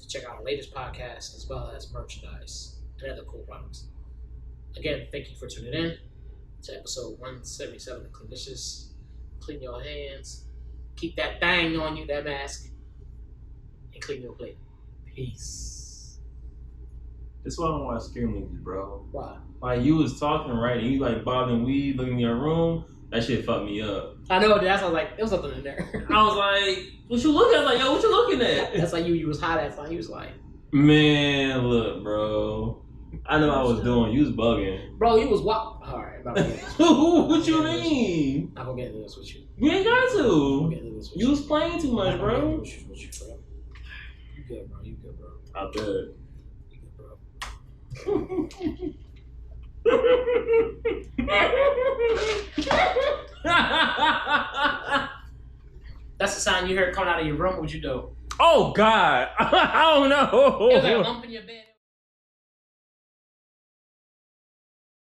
to check out our latest podcast as well as merchandise and other cool products. Again, thank you for tuning in to episode 177 of Clean Dishes. Clean your hands. Keep that thing on you, that mask. And clean your plate. Peace. That's why I don't watch scary movies, bro. Why? Like, you was talking, right, and you like bobbing weed, looking in your room. That shit fucked me up. I know, that's why I was like, there was something in there. I was like, what you looking at? Like, yo, what you looking at? That's like you was high that time. You was like, man, look, bro. I know what I was doing. You was bugging. Bro, you was what? Alright, about to get this. What you mean? I'm gonna get into this with you. You ain't got to. I'm gonna get into this with you was playing too much, bro. You good, bro. You good, bro. I bet. You good, bro. That's the sound you heard coming out of your room. What'd you do? Oh, God. I don't know. It was like a lump in your bed.